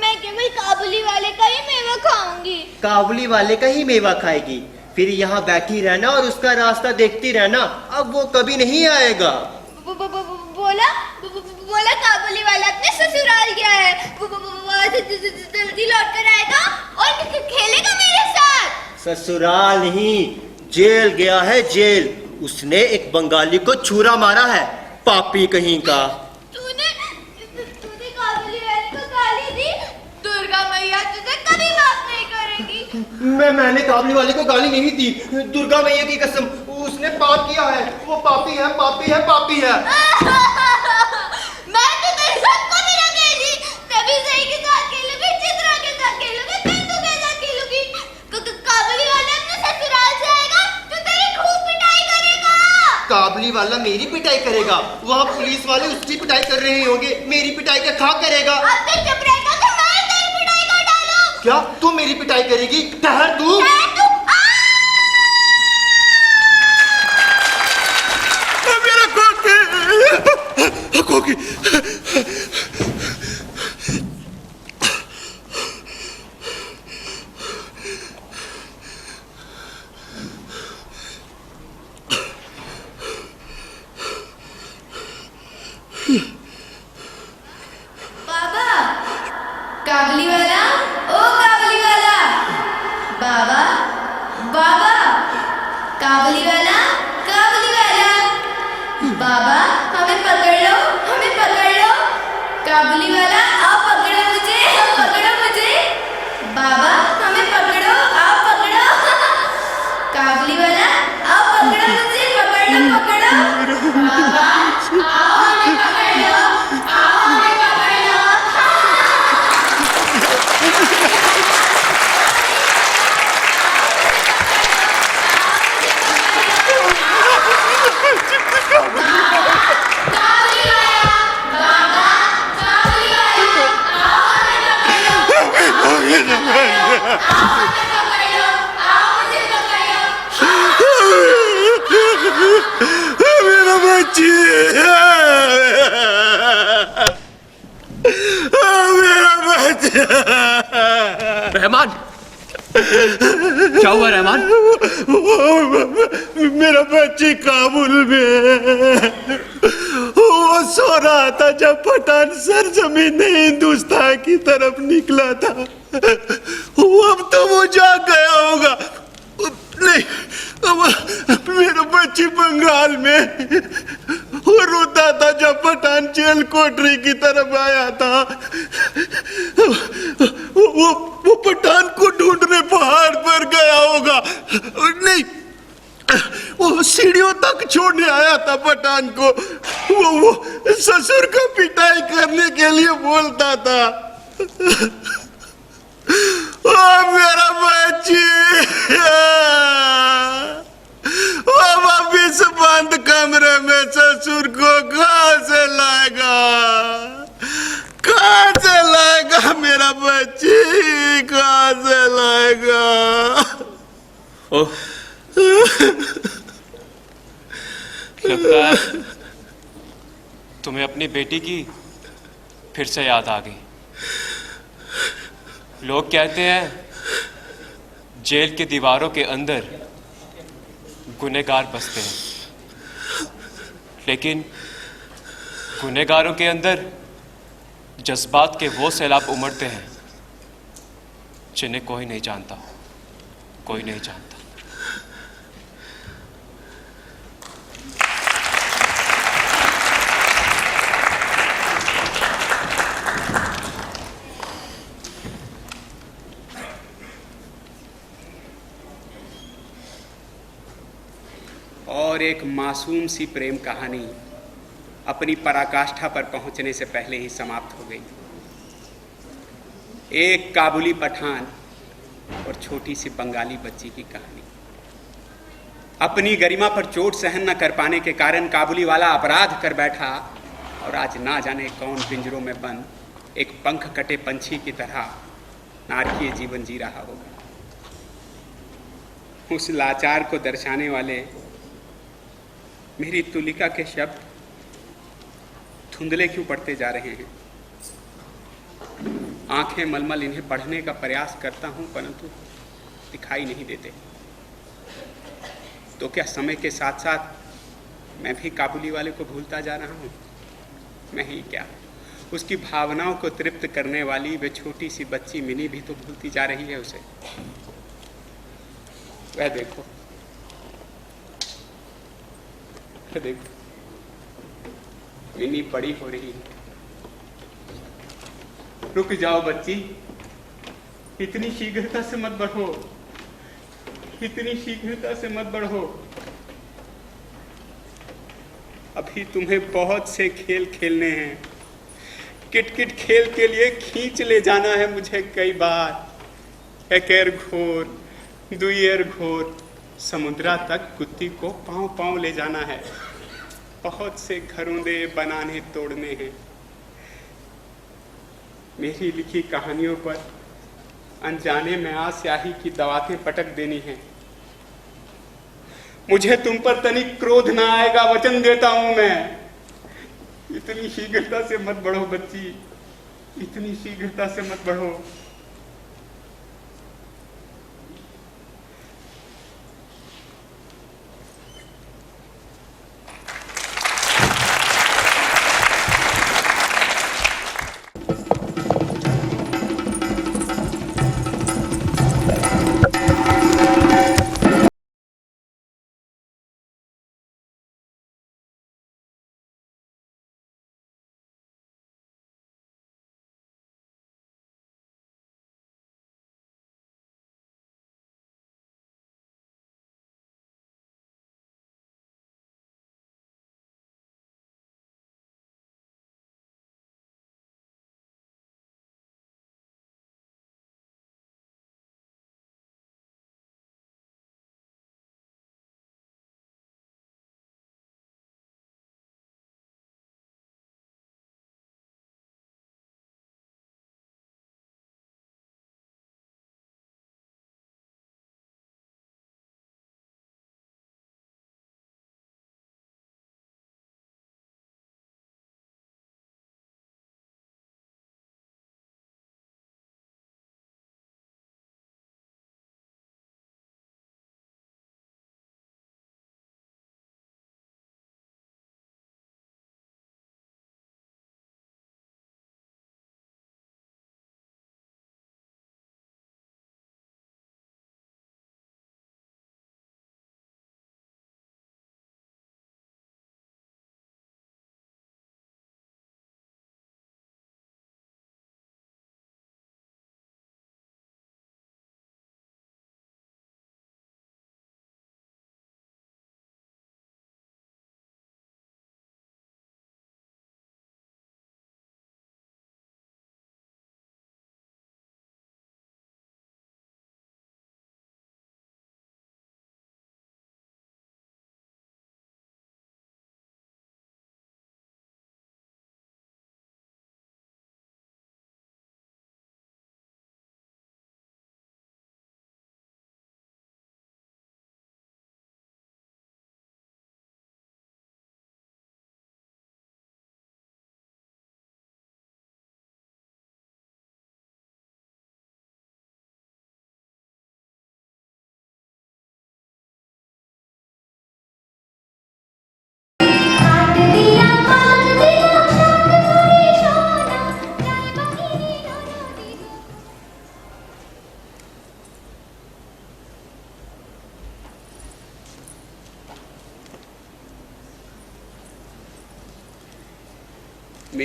मैं केवल काबुली वाले का ही मेवा खाऊंगी। काबुली वाले का ही मेवा खाएगी? फिर यहाँ बैठी रहना और उसका रास्ता देखती रहना, अब वो कभी नहीं आएगा। बोला काबुली वाला अपने ससुराल गया है, जल्दी लौट कर आएगा और खेलेगा मेरे साथ। ससुराल नहीं, जेल गया है जेल। उसने एक बंगाली को छुरा मारा है, पापी कहीं का। तूने काबुली वाले को गाली दी, दुर्गा मैया तुझे कभी माफ नहीं करेगी। मैंने काबुली वाले को गाली नहीं दी, दुर्गा मैया की कसम। उसने पाप किया है, वो पापी है, पापी है, पापी है। मैं तो तेरे साथ कभी ना खेली, कभी सही के साथ खेलूंगी, चित्रा के साथ खेलूंगी, फिर तू के साथ खेलूंगी। काबुली वाला अपने ससुराल से आएगा तो तेरी खूब पिटाई करेगा। काबुली वाला मेरी पिटाई करेगा? वहाँ पुलिस वाले उसकी पिटाई कर रहे होंगे, मेरी पिटाई का खा करेगा? अब तक चुप रहेगा तो मैं तेरी पिटाई कर डालूं। क्या तू मेरी पिटाई करेगी? ठहर तू। मेरा कोकी, बाबा, काबुली वाला, ओ काबुली वाला, बाबा, बाबा, काबुली वाला, काबुली वाला, बाबा, हमें पकड़ लो, हमें पकड़ लो, काबुली वाला, आप पकड़ो मुझे, पकड़ो मुझे, बाबा, हमें पकड़ो, आप पकड़ो, काबुली वाला, आप पकड़ो मुझे, पकड़ो, पकड़ो, बाबा, आओ हमें पकड़ लो, आओ हमें पकड़ लो। काबुली वाला, बाबा, काबुली वाला, आओ हमें पकड़ लो, आओ मुझे पकड़ लो, आओ मुझे पकड़ लो। मेरा बच्ची, मेरा बच्चा। रहमान, क्या हुआ रहमान? मेरा बच्ची काबुल में, वो सो रहा था जब पठान सरजमीन हिंदुस्तान की तरफ निकला था। अब तो वो जाग गया होगा। नहीं, अब मेरा बच्ची बंगाल में, वो रोता था जब पठान जेल कोठरी की तरफ आया था। वो पठान को ढूंढने पहाड़ पर गया होगा। नहीं, वो सीढ़ियों तक छोड़ने आया था पठान को। वो ससुर को पिटाई करने के लिए बोलता था। ओ मेरा बच्ची, अब आप इस बंद कमरे में ससुर को कहां से लाएगा? कहां से लाएगा मेरा बच्ची? कहां से लाएगा? ओह, लगता है तुम्हें अपनी बेटी की फिर से याद आ गई। लोग कहते हैं जेल की दीवारों के अंदर गुनहगार बसते हैं, लेकिन गुनहगारों के अंदर जज्बात के वो सैलाब उमड़ते हैं जिन्हें कोई नहीं जानता, कोई नहीं जानता। और एक मासूम सी प्रेम कहानी अपनी पराकाष्ठा पर पहुंचने से पहले ही समाप्त हो गई। एक काबुली पठान और छोटी सी बंगाली बच्ची की कहानी। अपनी गरिमा पर चोट सहन न कर पाने के कारण काबुली वाला अपराध कर बैठा और आज ना जाने कौन पिंजरों में बंद एक पंख कटे पंछी की तरह नारकीय जीवन जी रहा होगा। उस लाचार को दर्शाने वाले मेरी तुलिका के शब्द धुंधले क्यों पड़ते जा रहे हैं? आंखें मलमल इन्हें पढ़ने का प्रयास करता हूं, परंतु दिखाई नहीं देते। तो क्या समय के साथ साथ मैं भी काबुली वाले को भूलता जा रहा हूं? मैं ही क्या, उसकी भावनाओं को तृप्त करने वाली वे छोटी सी बच्ची मिनी भी तो भूलती जा रही है उसे। वह देखो, देखो, मिनी बड़ी हो रही है। रुक जाओ बच्ची, इतनी शीघ्रता से मत बढ़ो, इतनी शीघ्रता से मत बढ़ो। अभी तुम्हें बहुत से खेल खेलने हैं। किटकिट खेल के लिए खींच ले जाना है मुझे कई बार। एकेर घोर, दुइयर घोर, समुद्रा तक कुत्ती को पांव पांव ले जाना है। बहुत से घरोंदे बनाने तोड़ने हैं। मेरी लिखी कहानियों पर अनजाने में आ स्याही की दवातें पटक देनी है। मुझे तुम पर तनिक क्रोध ना आएगा, वचन देता हूं मैं। इतनी शीघ्रता से मत बढ़ो बच्ची, इतनी शीघ्रता से मत बढ़ो।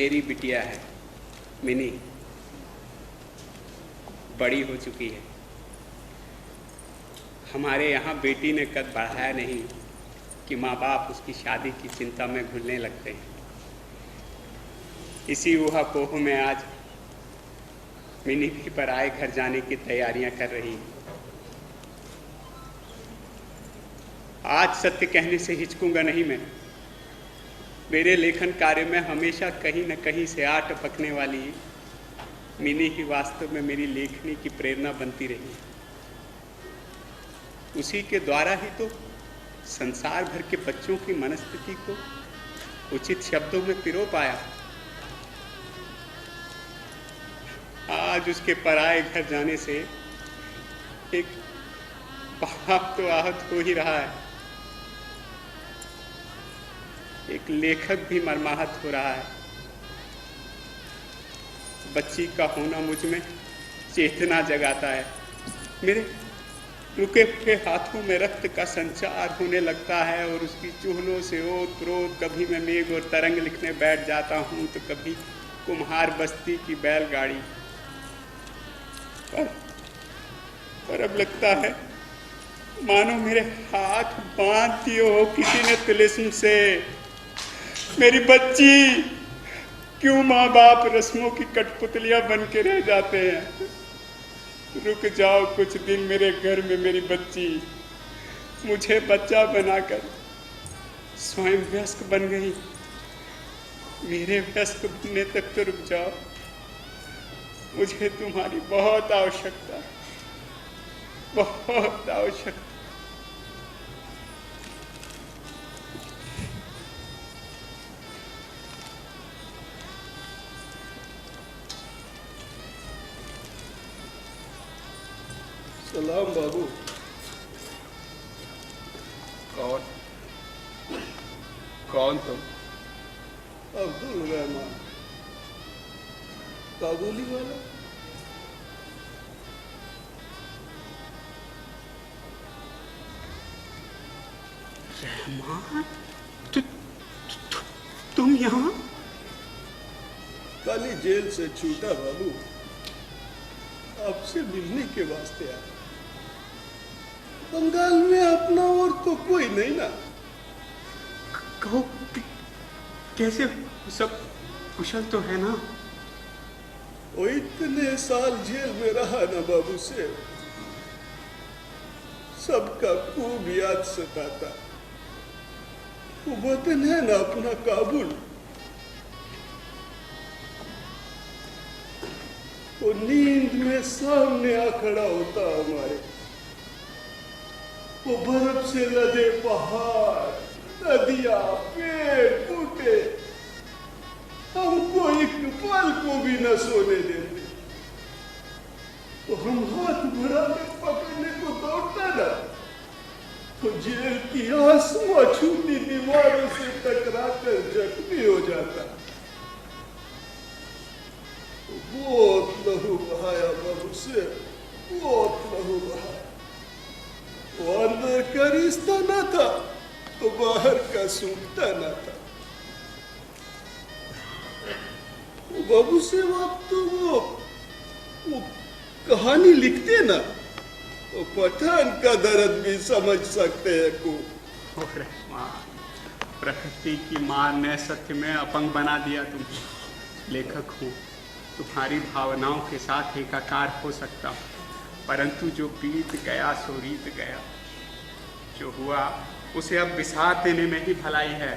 मेरी बिटिया है मिनी, बड़ी हो चुकी है। हमारे यहाँ बेटी ने कद बढ़ाया नहीं कि माँ बाप उसकी शादी की चिंता में घुलने लगते हैं। इसी ऊहापोह में आज मिनी भी पराए घर जाने की तैयारियां कर रही है। आज सत्य कहने से हिचकूंगा नहीं मैं। मेरे लेखन कार्य में हमेशा कहीं न कहीं से आ टपकने वाली मिनी ही वास्तव में मेरी लेखनी की प्रेरणा बनती रही है। उसी के द्वारा ही तो संसार भर के बच्चों की मनस्थिति को उचित शब्दों में पिरो पाया। आज उसके पराए घर जाने से एक बाप तो आहत हो ही रहा है, एक लेखक भी मर्माहत हो रहा है। बच्ची का होना मुझ में चेतना जगाता है। मेरे रुके हुए हाथों में रक्त का संचार होने लगता है और उसकी चूहलों से ओत प्रोत कभी मैं मेघ और तरंग लिखने बैठ जाता हूं तो कभी कुम्हार बस्ती की बैलगाड़ी। पर अब लगता है मानो मेरे हाथ बांध दिए हो किसी ने तिलिस्म से। मेरी बच्ची, क्यों माँ बाप रस्मों की कठपुतलियां बन के रह जाते हैं? रुक जाओ कुछ दिन मेरे घर में मेरी बच्ची। मुझे बच्चा बनाकर स्वयं वयस्क बन गई। मेरे वयस्क बनने तक तो रुक जाओ। मुझे तुम्हारी बहुत आवश्यकता, बहुत आवश्यकता। सलाम बाबू। कौन तुम? अब्दुल रहमान, काबुली वाला। रहमान, तुम यहाँ? कल ही जेल से छूटा बाबू, आपसे मिलने के वास्ते आया। बंगाल में अपना और तो कोई नहीं ना। कहो कैसे सब कुशल तो है ना? वो इतने साल जेल में रहा ना बाबू से, सबका खूब याद सताता। वो वतन है ना अपना काबुल, वो नींद में सामने आ खड़ा होता हमारे। वो बर्फ से लदे पहाड़, नदियां, पेड़, बूटे हमको एक पल को भी न सोने देते। तो हम हाथ बढ़ा के पकड़ने को दौड़ता ना, तो जेल की आसमां छूती दीवारों से टकराकर जख्मी हो जाता। बहुत लहू बहाया बाबू से, बहुत लहू बहाया। वो अंदर का रिश्ता ना था तो बाहर का सूखता ना था। वो बाबू से आप तो वो कहानी लिखते ना, वो पठान का दर्द भी समझ सकते हैं को। प्रकृति की मार ने सत्य में अपंग बना दिया। तुम लेखक हो, तुम्हारी भावनाओं के साथ एकाकार हो सकता हूँ, परंतु जो बीत गया सो रीत गया। जो हुआ उसे अब बिसार देने में ही भलाई है।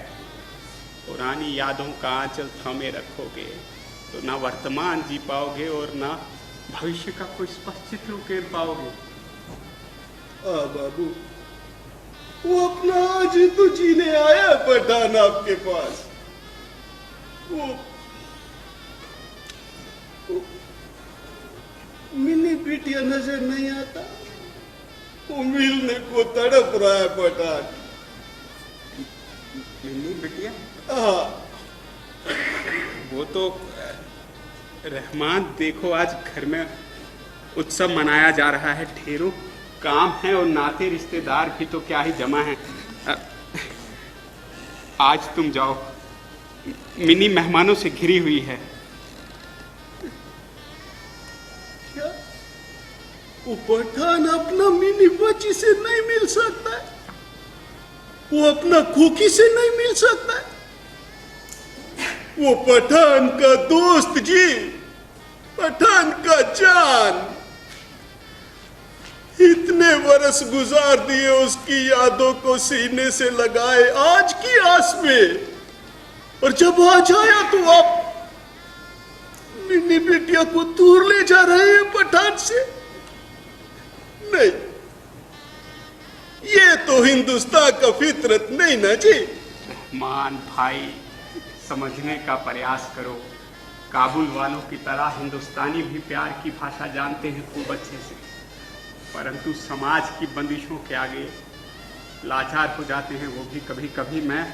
पुरानी यादों का आंचल थामे रखोगे तो ना वर्तमान जी पाओगे और ना भविष्य का कोई स्पष्ट चित्र उकेर पाओगे। बाबू, वो अपना आज ही तो जीने आया पठान आपके पास। वो मिनी बिटिया नजर नहीं आता? वो मिलने को तड़प रहा है पठान। मिनी बिटिया? हाँ। वो तो रहमान, देखो आज घर में उत्सव मनाया जा रहा है। ढेरों काम है और नाते रिश्तेदार भी तो क्या ही जमा है। आज तुम जाओ, मिनी मेहमानों से घिरी हुई है। क्या वो पठान अपना मिनी बच्ची से नहीं मिल सकता है? वो अपना खोखी से नहीं मिल सकता है? वो पठान का दोस्त जी, पठान का जान, इतने बरस गुजार दिए उसकी यादों को सीने से लगाए आज की आस में, और जब आज आया तो आप मिनी बिटिया को दूर ले जा रहे हैं पठान से। नहीं, ये तो हिंदुस्तान का फितरत नहीं ना जी। मान भाई, समझने का प्रयास करो। काबुल वालों की तरह हिंदुस्तानी भी प्यार की भाषा जानते हैं खूब अच्छे से, परंतु समाज की बंदिशों के आगे लाचार हो जाते हैं वो भी कभी कभी। मैं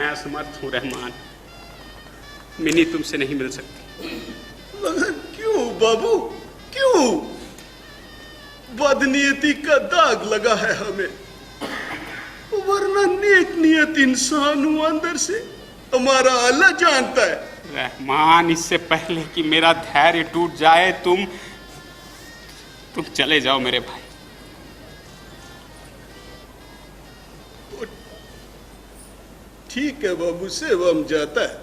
असमर्थ हूँ रहमान। मिनी तुमसे नहीं मिल सकती। मगर क्यों बाबू, क्यों? बदनीयती का दाग लगा है हमें, वरना नेक नियत इंसान हूं अंदर से, हमारा अल्लाह जानता है। रहमान, इससे पहले कि मेरा धैर्य टूट जाए तुम चले जाओ मेरे भाई। ठीक है बाबू, सेवम जाता है।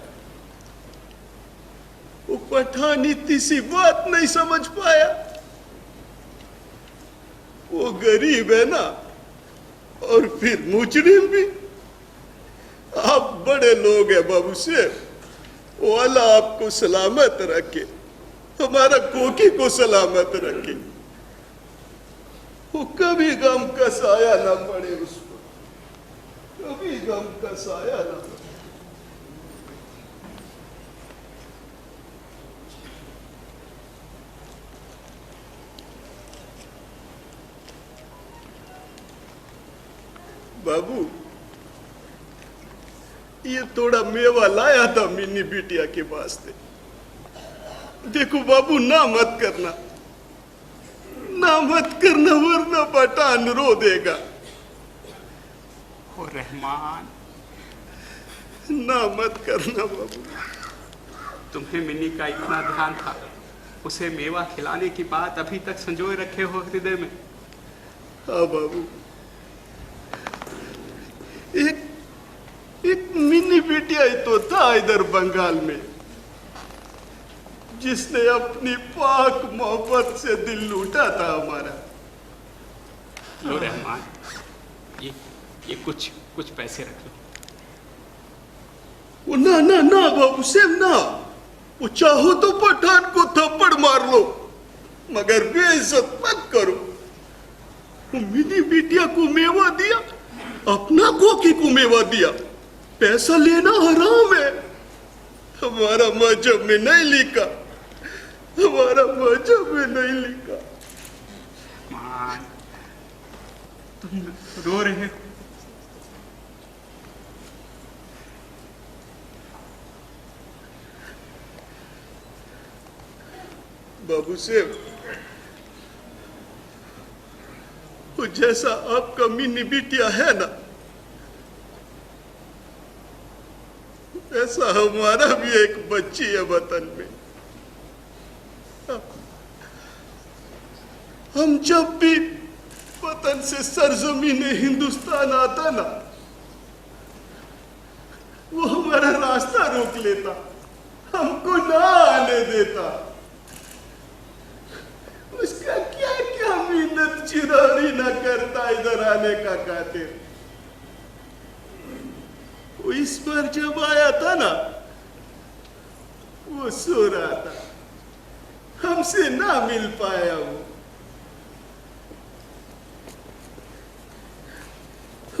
वो पठान इतनी सी बात नहीं समझ पाया। वो गरीब है ना, और फिर मुजरिम भी। आप बड़े लोग हैं बाबू सेव, वो अल्लाह आपको सलामत रखे, हमारा कोकी को सलामत रखे। वो कभी गम का साया ना पड़े उसको, कभी गम का साया ना पड़े। बाबू, ये थोड़ा मेवा लाया था मिनी बिटिया के वास्ते। देखो बाबू, ना मत करना, ना मत करना, वरना पठान रो देगा। ओ रहमान, ना मत करना बाबू। तुम्हें मिनी का इतना ध्यान था, उसे मेवा खिलाने की बात अभी तक संजोए रखे हो हृदय में। हाँ बाबू, एक मिनी बिटिया ही तो था इधर बंगाल में, जिसने अपनी पाक मोहब्बत से दिल लूटा था हमारा। लो रहमान, ये कुछ पैसे रख लो। वो ना ना ना बाबू सेम ना, वो चाहो तो पठान को थप्पड़ मार लो, मगर बेइज्जत मत करो। वो मिनी बिटिया को मेवा दिया, अपना कोकी को मेवा दिया, पैसा लेना हराम है। हमारा मजहब में नहीं लिखा, हमारा मजहब में नहीं लिखा। मान, तुम रो रहे हो। बाबू सेव, वो जैसा आपका मिनी बिटिया है ना, ऐसा हमारा भी एक बच्ची है वतन में। हम जब भी वतन से सरजमीन हिंदुस्तान आता ना, वो हमारा रास्ता रोक लेता, हमको ना आने देता। उसका क्या क्या मिन्नत चिरौरी ना करता इधर आने का खातिर। वो इस बार जब आया था ना, वो सो रहा था, हमसे ना मिल पाया वो।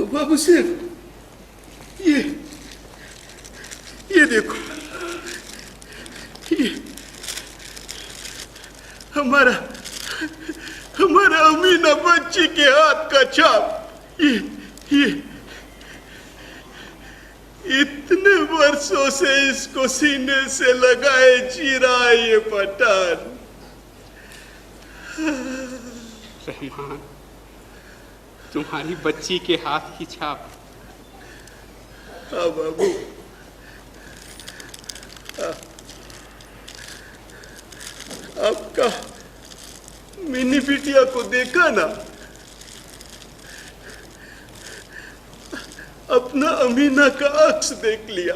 बाबू सिर्फ ये देखो, ये हमारा अमीना बच्ची के हाथ का छाप। ये इतने वर्षों से इसको सीने से लगाए जी रहा है ये पठान। रहमान, तुम्हारी बच्ची के हाथ की छाप। हाँ बाबू, आपका मिनी बिटिया को देखा ना, अपना अमीना का अक्स देख लिया,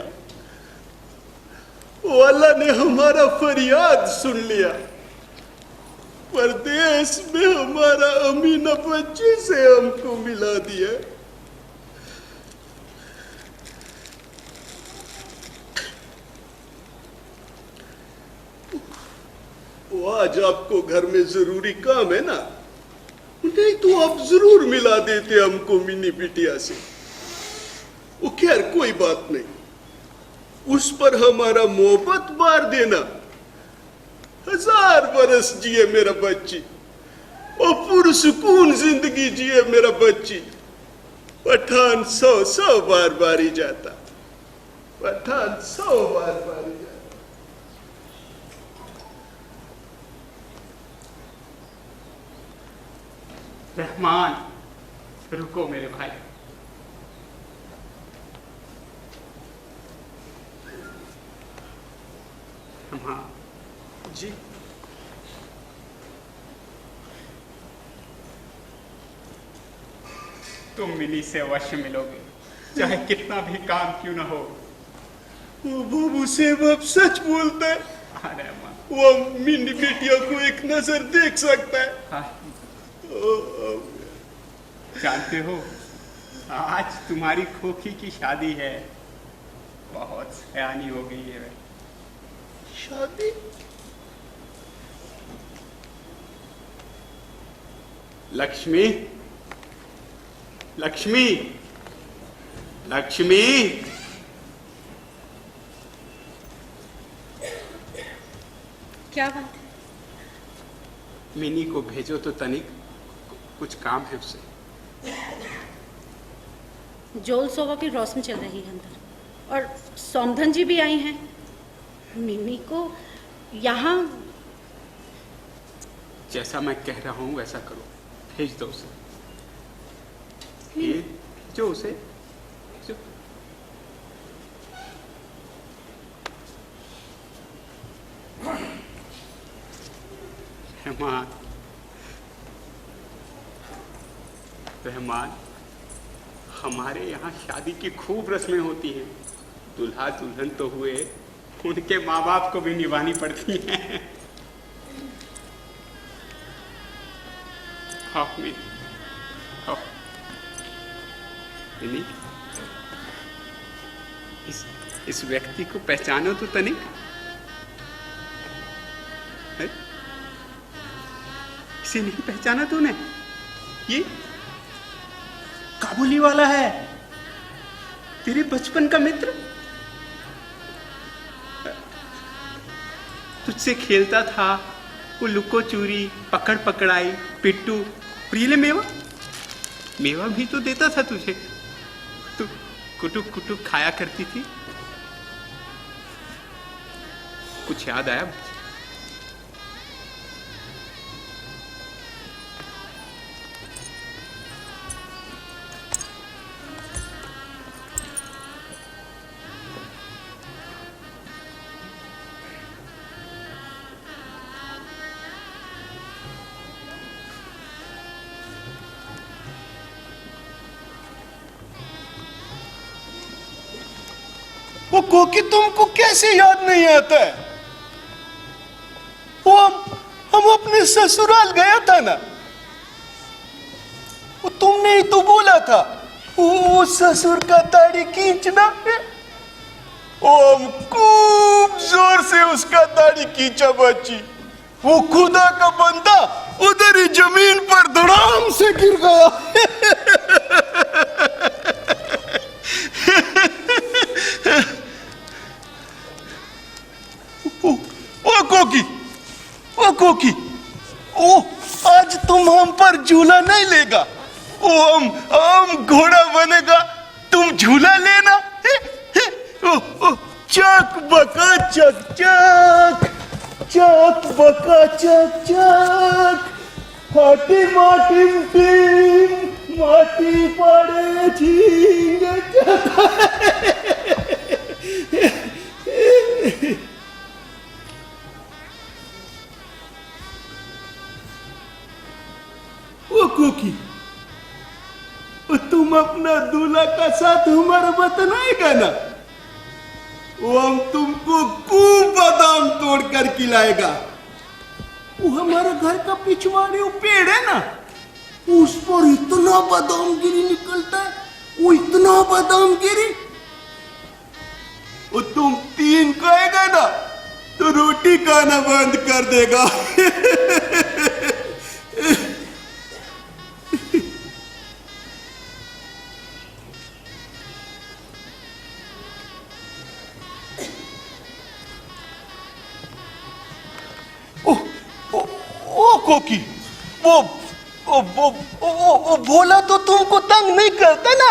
वो अल्लाह ने हमारा फरियाद सुन लिया। परदेश में हमारा अमीना बच्चे से हमको मिला दिया। वो आज आपको घर में जरूरी काम है ना, नहीं तो आप जरूर मिला देते हमको मिनी बिटिया से। वो खैर कोई बात नहीं, उस पर हमारा मोहब्बत बार देना। 1000 बरस जिए मेरा बच्ची, और पुरसुकून जिंदगी जिए मेरा बच्ची। पठान 100 बार बारी जाता, पठान 100 बार बारी जाता। रहमान, रुको मेरे भाई। रहमान जी, तुम मिनी से अवश्य मिलोगे, चाहे कितना भी काम क्यों ना हो। वो बाबू सेब अब सच बोलता है। हाँ रहमान, वो मिनी बिटिया को एक नजर देख सकता है। हाँ। जानते हो, आज तुम्हारी खोखी की शादी है। बहुत सयानी हो गई है वे। शादी? लक्ष्मी, लक्ष्मी, लक्ष्मी। क्या बात है? मिनी को भेजो तो तनिक, कुछ काम है उससे। जोल सोवा की रोशनी चल रही है अंदर, और सौमधन जी भी आई हैं। मिमी को यहाँ। जैसा मैं कह रहा हूँ वैसा करो, भेज दो उसे। ये जो उसे जो। रहमान, रहमान, हमारे यहाँ शादी की खूब रस्में होती हैं। दूल्हा दुल्हन तो हुए, उनके माँ बाप को भी निभानी पड़ती हैं। हाँ मिनी, हाँ मिनी, इस व्यक्ति को पहचानो तो तनिक। है? इसे नहीं पहचाना तूने? ये काबुली वाला है, तेरे बचपन का मित्र। तुझसे खेलता था, वो लुको चूरी, पकड़ पकड़ाई, पिट्टू, प्रियले मेवा, मेवा भी तो देता था तुझे। तू कुटुक कुटुक खाया करती थी। कुछ याद आया? वो कोकी तुमको कैसे याद नहीं आता है? वो हम अपने ससुराल गया था ना, वो तुमने ही तो बोला था वो ससुर का दाढ़ी खींचना। वो हम खूब जोर से उसका दाढ़ी खींचा बच्ची। वो खुदा का बंदा उधर ही जमीन पर धड़ाम से गिर गया। ओ कोकी, ओ आज तुम हम पर झूला नहीं लेगा। ओ हम घोड़ा बनेगा, तुम झूला लेना। ओ चक बका चक चक, चक बका चक चक, हाटी माटी टीम, माटी पड़े झींगे। कोकी, तुम अपना दूल्हा का साथ हमारा बतलाएगा ना? वो हम तुमको खूब बादाम तोड़ कर खिलाएगा। वो हमारे घर का पिछवाड़े वो पेड़ है ना, उस पर इतना बादाम गिरी निकलता है, वो इतना बादाम गिरी, वो तुम 3 खाएगा ना तो रोटी खाना बंद कर देगा। ओ कोकी, वो भोला तो तुमको तंग नहीं करता ना?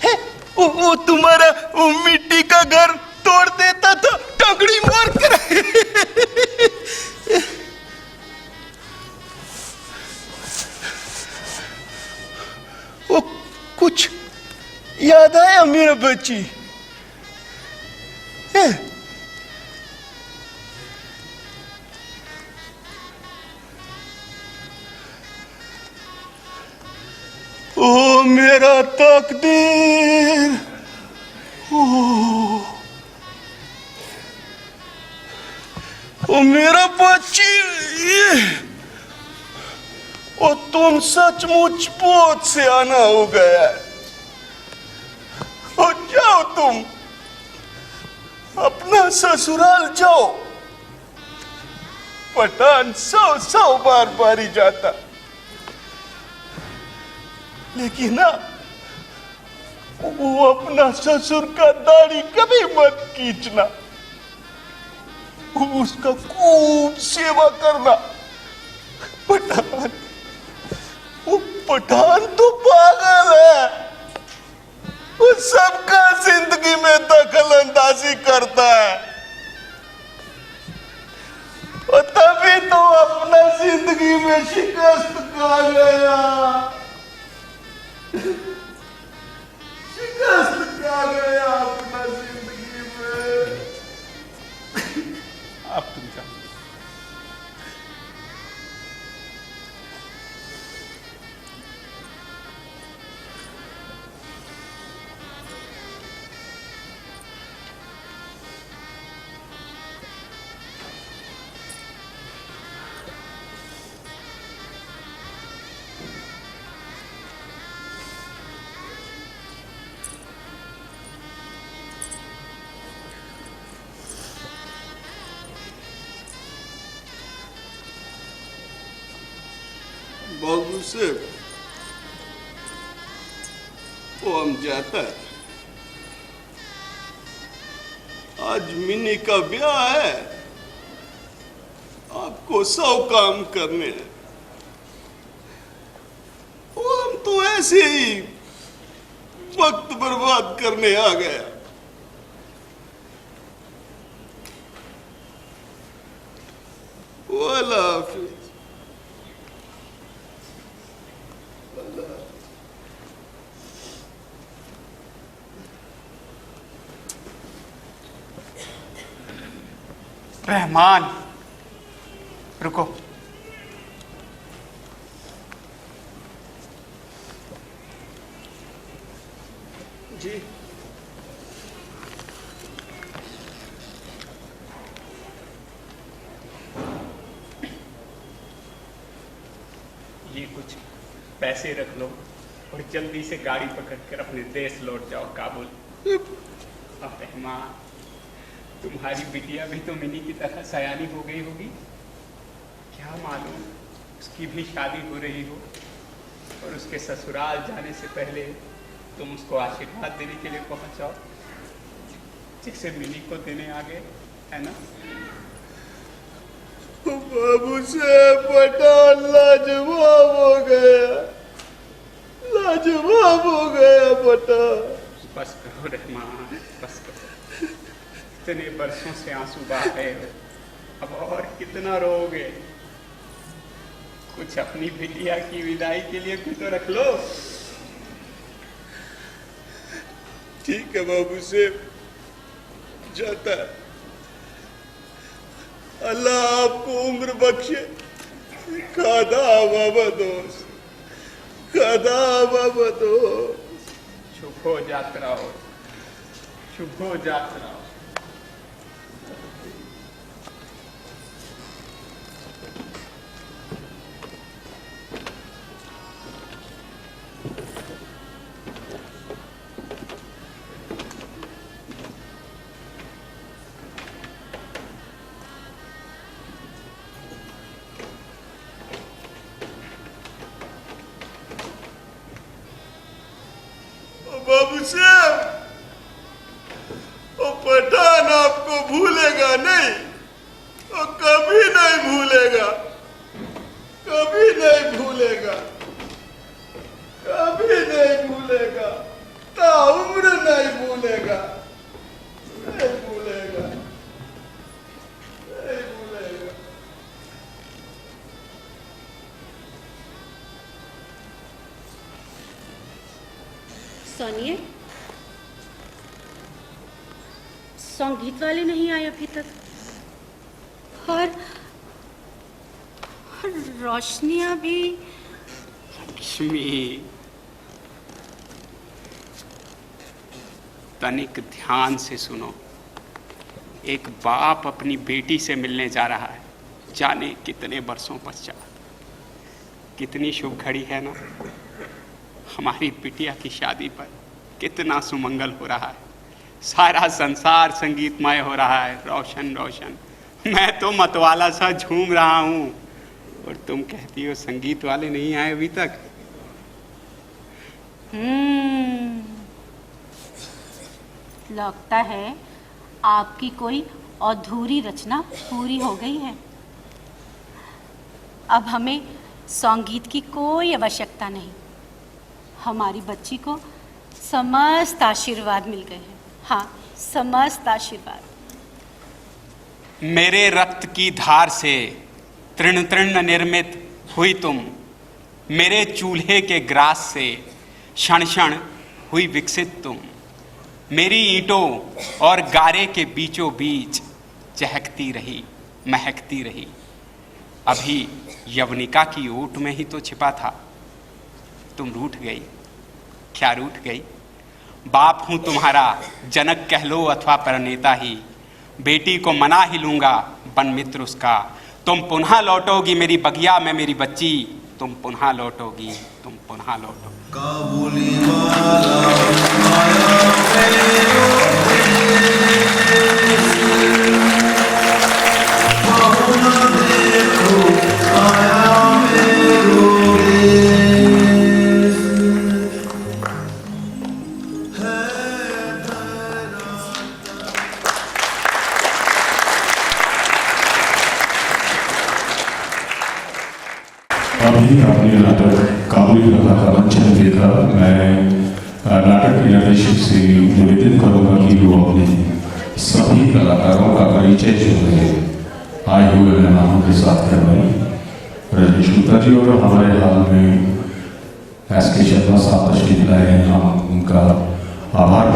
है वो तुम्हारा वो मिट्टी का घर तोड़ देता तो टंगड़ी मार कर। वो कुछ याद आया मेरा बच्ची? है? ओ मेरा तकदीर, ओ मेरा बच्ची, ओ तुम सचमुच बहुत सियाना हो गया। ओ जाओ तुम अपना ससुराल जाओ। पठान 100 बार बारी जाता, लेकिन ना वो अपना ससुर का दाढ़ी कभी मत खींचना, उसका खूब सेवा करना। पठान, वो पठान तो पागल है, वो सबका जिंदगी में दखल अंदाजी करता है, और तभी तो अपना जिंदगी में शिकस्त खा गया। शिकस्त खा गया अपना जिंदगी में। अब तुम जाओ। बाबू से वो हम जाता है, आज मिनी का ब्याह है, आपको 100 काम करने हैं। वो हम तो ऐसे ही वक्त बर्बाद करने आ गया। वाला हाफिज। रहमान, रुको। जी ये कुछ पैसे रख लो और जल्दी से गाड़ी पकड़कर अपने देश लौट जाओ, काबुल। अब रहमान, तुम्हारी बिटिया भी तो मिनी की तरह सयानी हो गई होगी। क्या मालूम उसकी भी शादी हो रही हो और उसके ससुराल जाने से पहले तुम उसको आशीर्वाद देने के लिए पहुंच जाओ, जिसे मिनी को देने आ गए, है ना? बाबू से पठान लाजवाब हो गया, लाजवाब हो गया पठान। बस करो रहमान, बस करो। इतने बरसों से आंसू बहाए हो, अब और कितना रोओगे? कुछ अपनी बिटिया की विदाई के लिए भी तो रख लो। ठीक है बाबू से, जाता है। अल्लाह आपको उम्र बख्शे, खादा बाबा दोस्त, कदा बबतो शुभो जात्राओ, शुभो जात्राओ। बाबू साहब, वो पठान आपको भूलेगा नहीं, वो कभी नहीं भूलेगा, कभी नहीं भूलेगा, कभी नहीं भूलेगा, ताउम्र नहीं भूलेगा, नहीं भूलेगा, नहीं भूलेगा। सुनिए, संगीत वाले नहीं आए अभी तक, और रोशनियां भी। लक्ष्मी, तनिक ध्यान से सुनो। एक बाप अपनी बेटी से मिलने जा रहा है, जाने कितने वर्षों पश्चात। कितनी शुभ घड़ी है ना, हमारी बिटिया की शादी पर कितना सुमंगल हो रहा है, सारा संसार संगीतमय हो रहा है, रोशन रोशन। मैं तो मतवाला सा झूम रहा हूँ, और तुम कहती हो संगीत वाले नहीं आए अभी तक। लगता है आपकी कोई अधूरी रचना पूरी हो गई है। अब हमें संगीत की कोई आवश्यकता नहीं, हमारी बच्ची को समस्त आशीर्वाद मिल गए हैं। हाँ, समस्त आशीर्वाद। मेरे रक्त की धार से तृण तृण निर्मित हुई तुम, मेरे चूल्हे के ग्रास से क्षण क्षण हुई विकसित तुम, मेरी ईंटों और गारे के बीचों बीच चहकती रही, महकती रही। अभी यवनिका की ओट में ही तो छिपा था। तुम रूठ गई, क्या रूठ गई? बाप हूं तुम्हारा, जनक कह लो अथवा प्रणेता ही, बेटी को मना ही लूंगा, बन मित्र उसका। तुम पुनः लौटोगी मेरी बगिया में मेरी बच्ची, तुम पुनः लौटोगी, तुम पुनः लौटोगी। काबुली वाला आया मेरो देश, बहु न देखो आया मेरो देश, है अभी आपने नाटक काबुली वाला का मंचन देखा। मैं नाटक के निर्देशक से निवेदन करूंगा कि वो अपने सभी कलाकारों का परिचय जो है आए हुए मेहमानों के साथ करवाएं। रजनीश गुप्ता जी और हमारे हाल में एस.के. शर्मा साहब तशरीफ लाए हैं, हम उनका आभार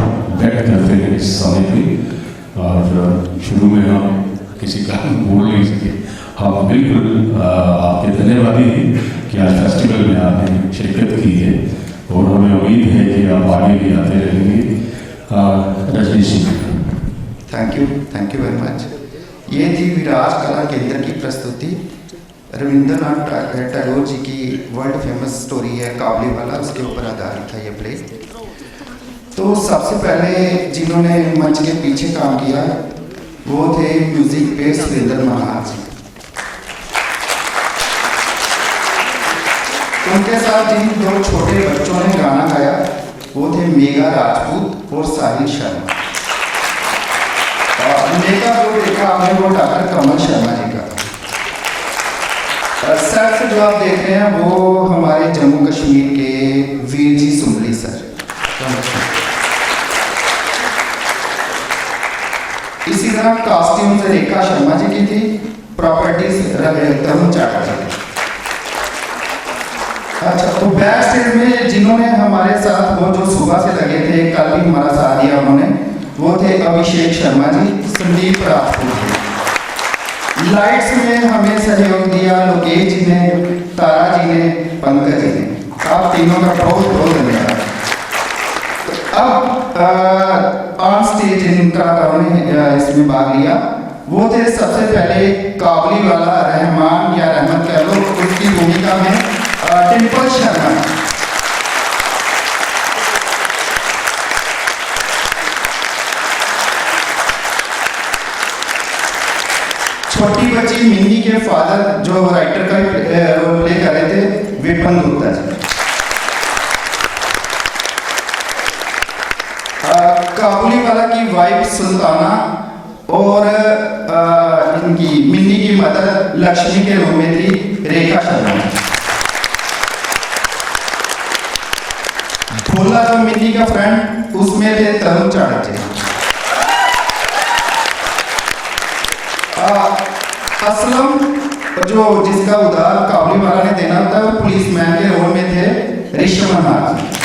व्यक्त करते हैं इस समय पे। और शुरू में हम किसी का बोल नहीं सके, हम बिल्कुल आपके धन्यवादी हैं कि आज फेस्टिवल में आपने शिरकत की है, और हमें उम्मीद है कि आप आगे भी आते रहेंगे। रजनीश जी, थैंक यू वेरी मच। ये थी विराज कला केंद्र की प्रस्तुति। रविंद्रनाथ टैगोर जी की वर्ल्ड फेमस स्टोरी है काबुली वाला, उसके ऊपर आधारित है ये प्ले। तो सबसे पहले जिन्होंने मंच के पीछे काम किया वो थे म्यूजिक पे सुरेंद्र महाराज जी। उनके साथ जिन दो छोटे बच्चों ने गाना गाया वो थे मेघा राजपूत और साहिल शर्मा। और मेघा जो देखा आपने वो डॉक्टर कमल शर्मा जी का। सर से जो आप देख रहे हैं वो हमारे जम्मू कश्मीर के वीर जी सुमली सर। इसी तरह कॉस्ट्यूम से रेखा शर्मा जी की थी, प्रॉपर्टीज तरुण चाटा जी। अच्छा, तो बैक स्टेज में जिन्होंने हमारे साथ वो जो सुबह से लगे थे, कल भी हमारा साथ दिया उन्होंने, वो थे अभिषेक शर्मा जी, संदीप राजपूत जी। लाइट्स में हमें सहयोग दिया लोकेश जी ने, तारा जी ने, पंकज जी ने। आप तीनों का बहुत बहुत धन्यवाद। अब ऑन स्टेज जिन कलाकारों ने इसमें भाग लिया वो थे सबसे पहले काबुली वाला रहमान या रहमत कह लो, उसकी भूमिका में डिम्पल शर्मा। छोटी बच्ची मिन्नी के फादर जो राइटर का रोल प्ले कर रहे थे विपिन गुप्ता जी। काबुली वाला की वाइफ सुल्ताना और इनकी मिन्नी की मदर लक्ष्मी के रूप में थी रेखा शर्मा। भोला जो मिन्नी का फ्रेंड उसमें थे तरुण चाणक्य। असलम जो जिसका उधार काबुली वाला ने देना था वो पुलिस मैन के रोल में थे ऋषभ महाराज।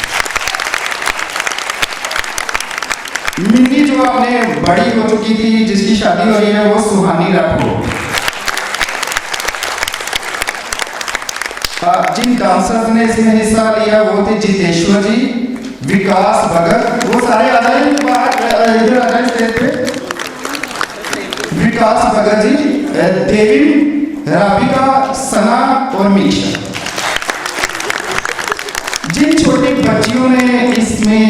मिन्नी जो आपने बड़ी हो चुकी थी जिसकी शादी हुई है वो सुहानी राठौर। जिन डांसर्स ने इसमें हिस्सा लिया वो थे जितेश्वर जी, विकास भगत, वो सारे आ जाए इधर आ जाए स्टेज पे। विकास भगत जी, देवी, राबिका, सना और मीशा। जिन छोटी बच्चियों ने इसमें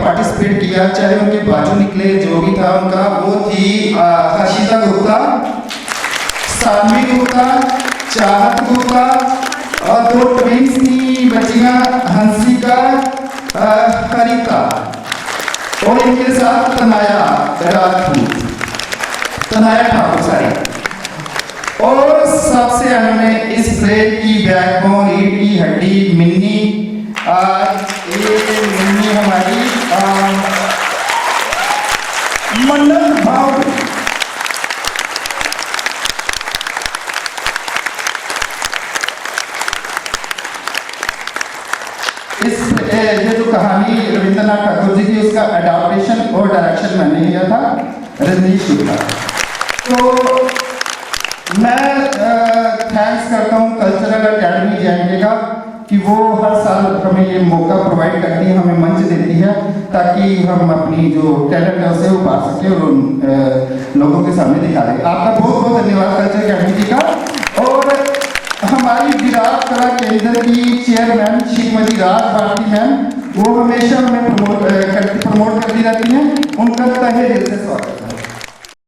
पार्टिसिपेट किया चाहे उनके बाजू निकले जो भी था उनका, वो थी हर्षिता गुप्ता, सानवी गुप्ता, चाहत गुप्ता और दो ट्विंस थी बच्चियां हंसिका, हरिका और इनके साथ तनाया ठाकुर सारी। और सबसे अहम में इस प्ले की बैकबोन रीढ़ की हड्डी मिन्नी, मिन्नी हमारी मन्नत भाव। ये जो कहानी रविंद्रनाथ ठाकुर जी की उसका अडॉप्टेशन और डायरेक्शन मैंने किया था रजनीश शुक्ला। तो मैं थैंक्स करता हूँ कल्चरल अकेडमी जे का कि वो हर साल हमें ये मौका प्रोवाइड करती है, हमें मंच देती है ताकि हम अपनी जो टैलेंट है उसे उभार सकें और उन लोगों के सामने दिखा दें। आपका बहुत बहुत धन्यवाद कल्चरल अकेडमी जी का। और हमारी विराट कला केंद्र की चेयरमैन श्रीमती राज भारती मैम, वो हमेशा हमें प्रमोट करती रहती हैं, उनका तहे दिल से स्वागत है।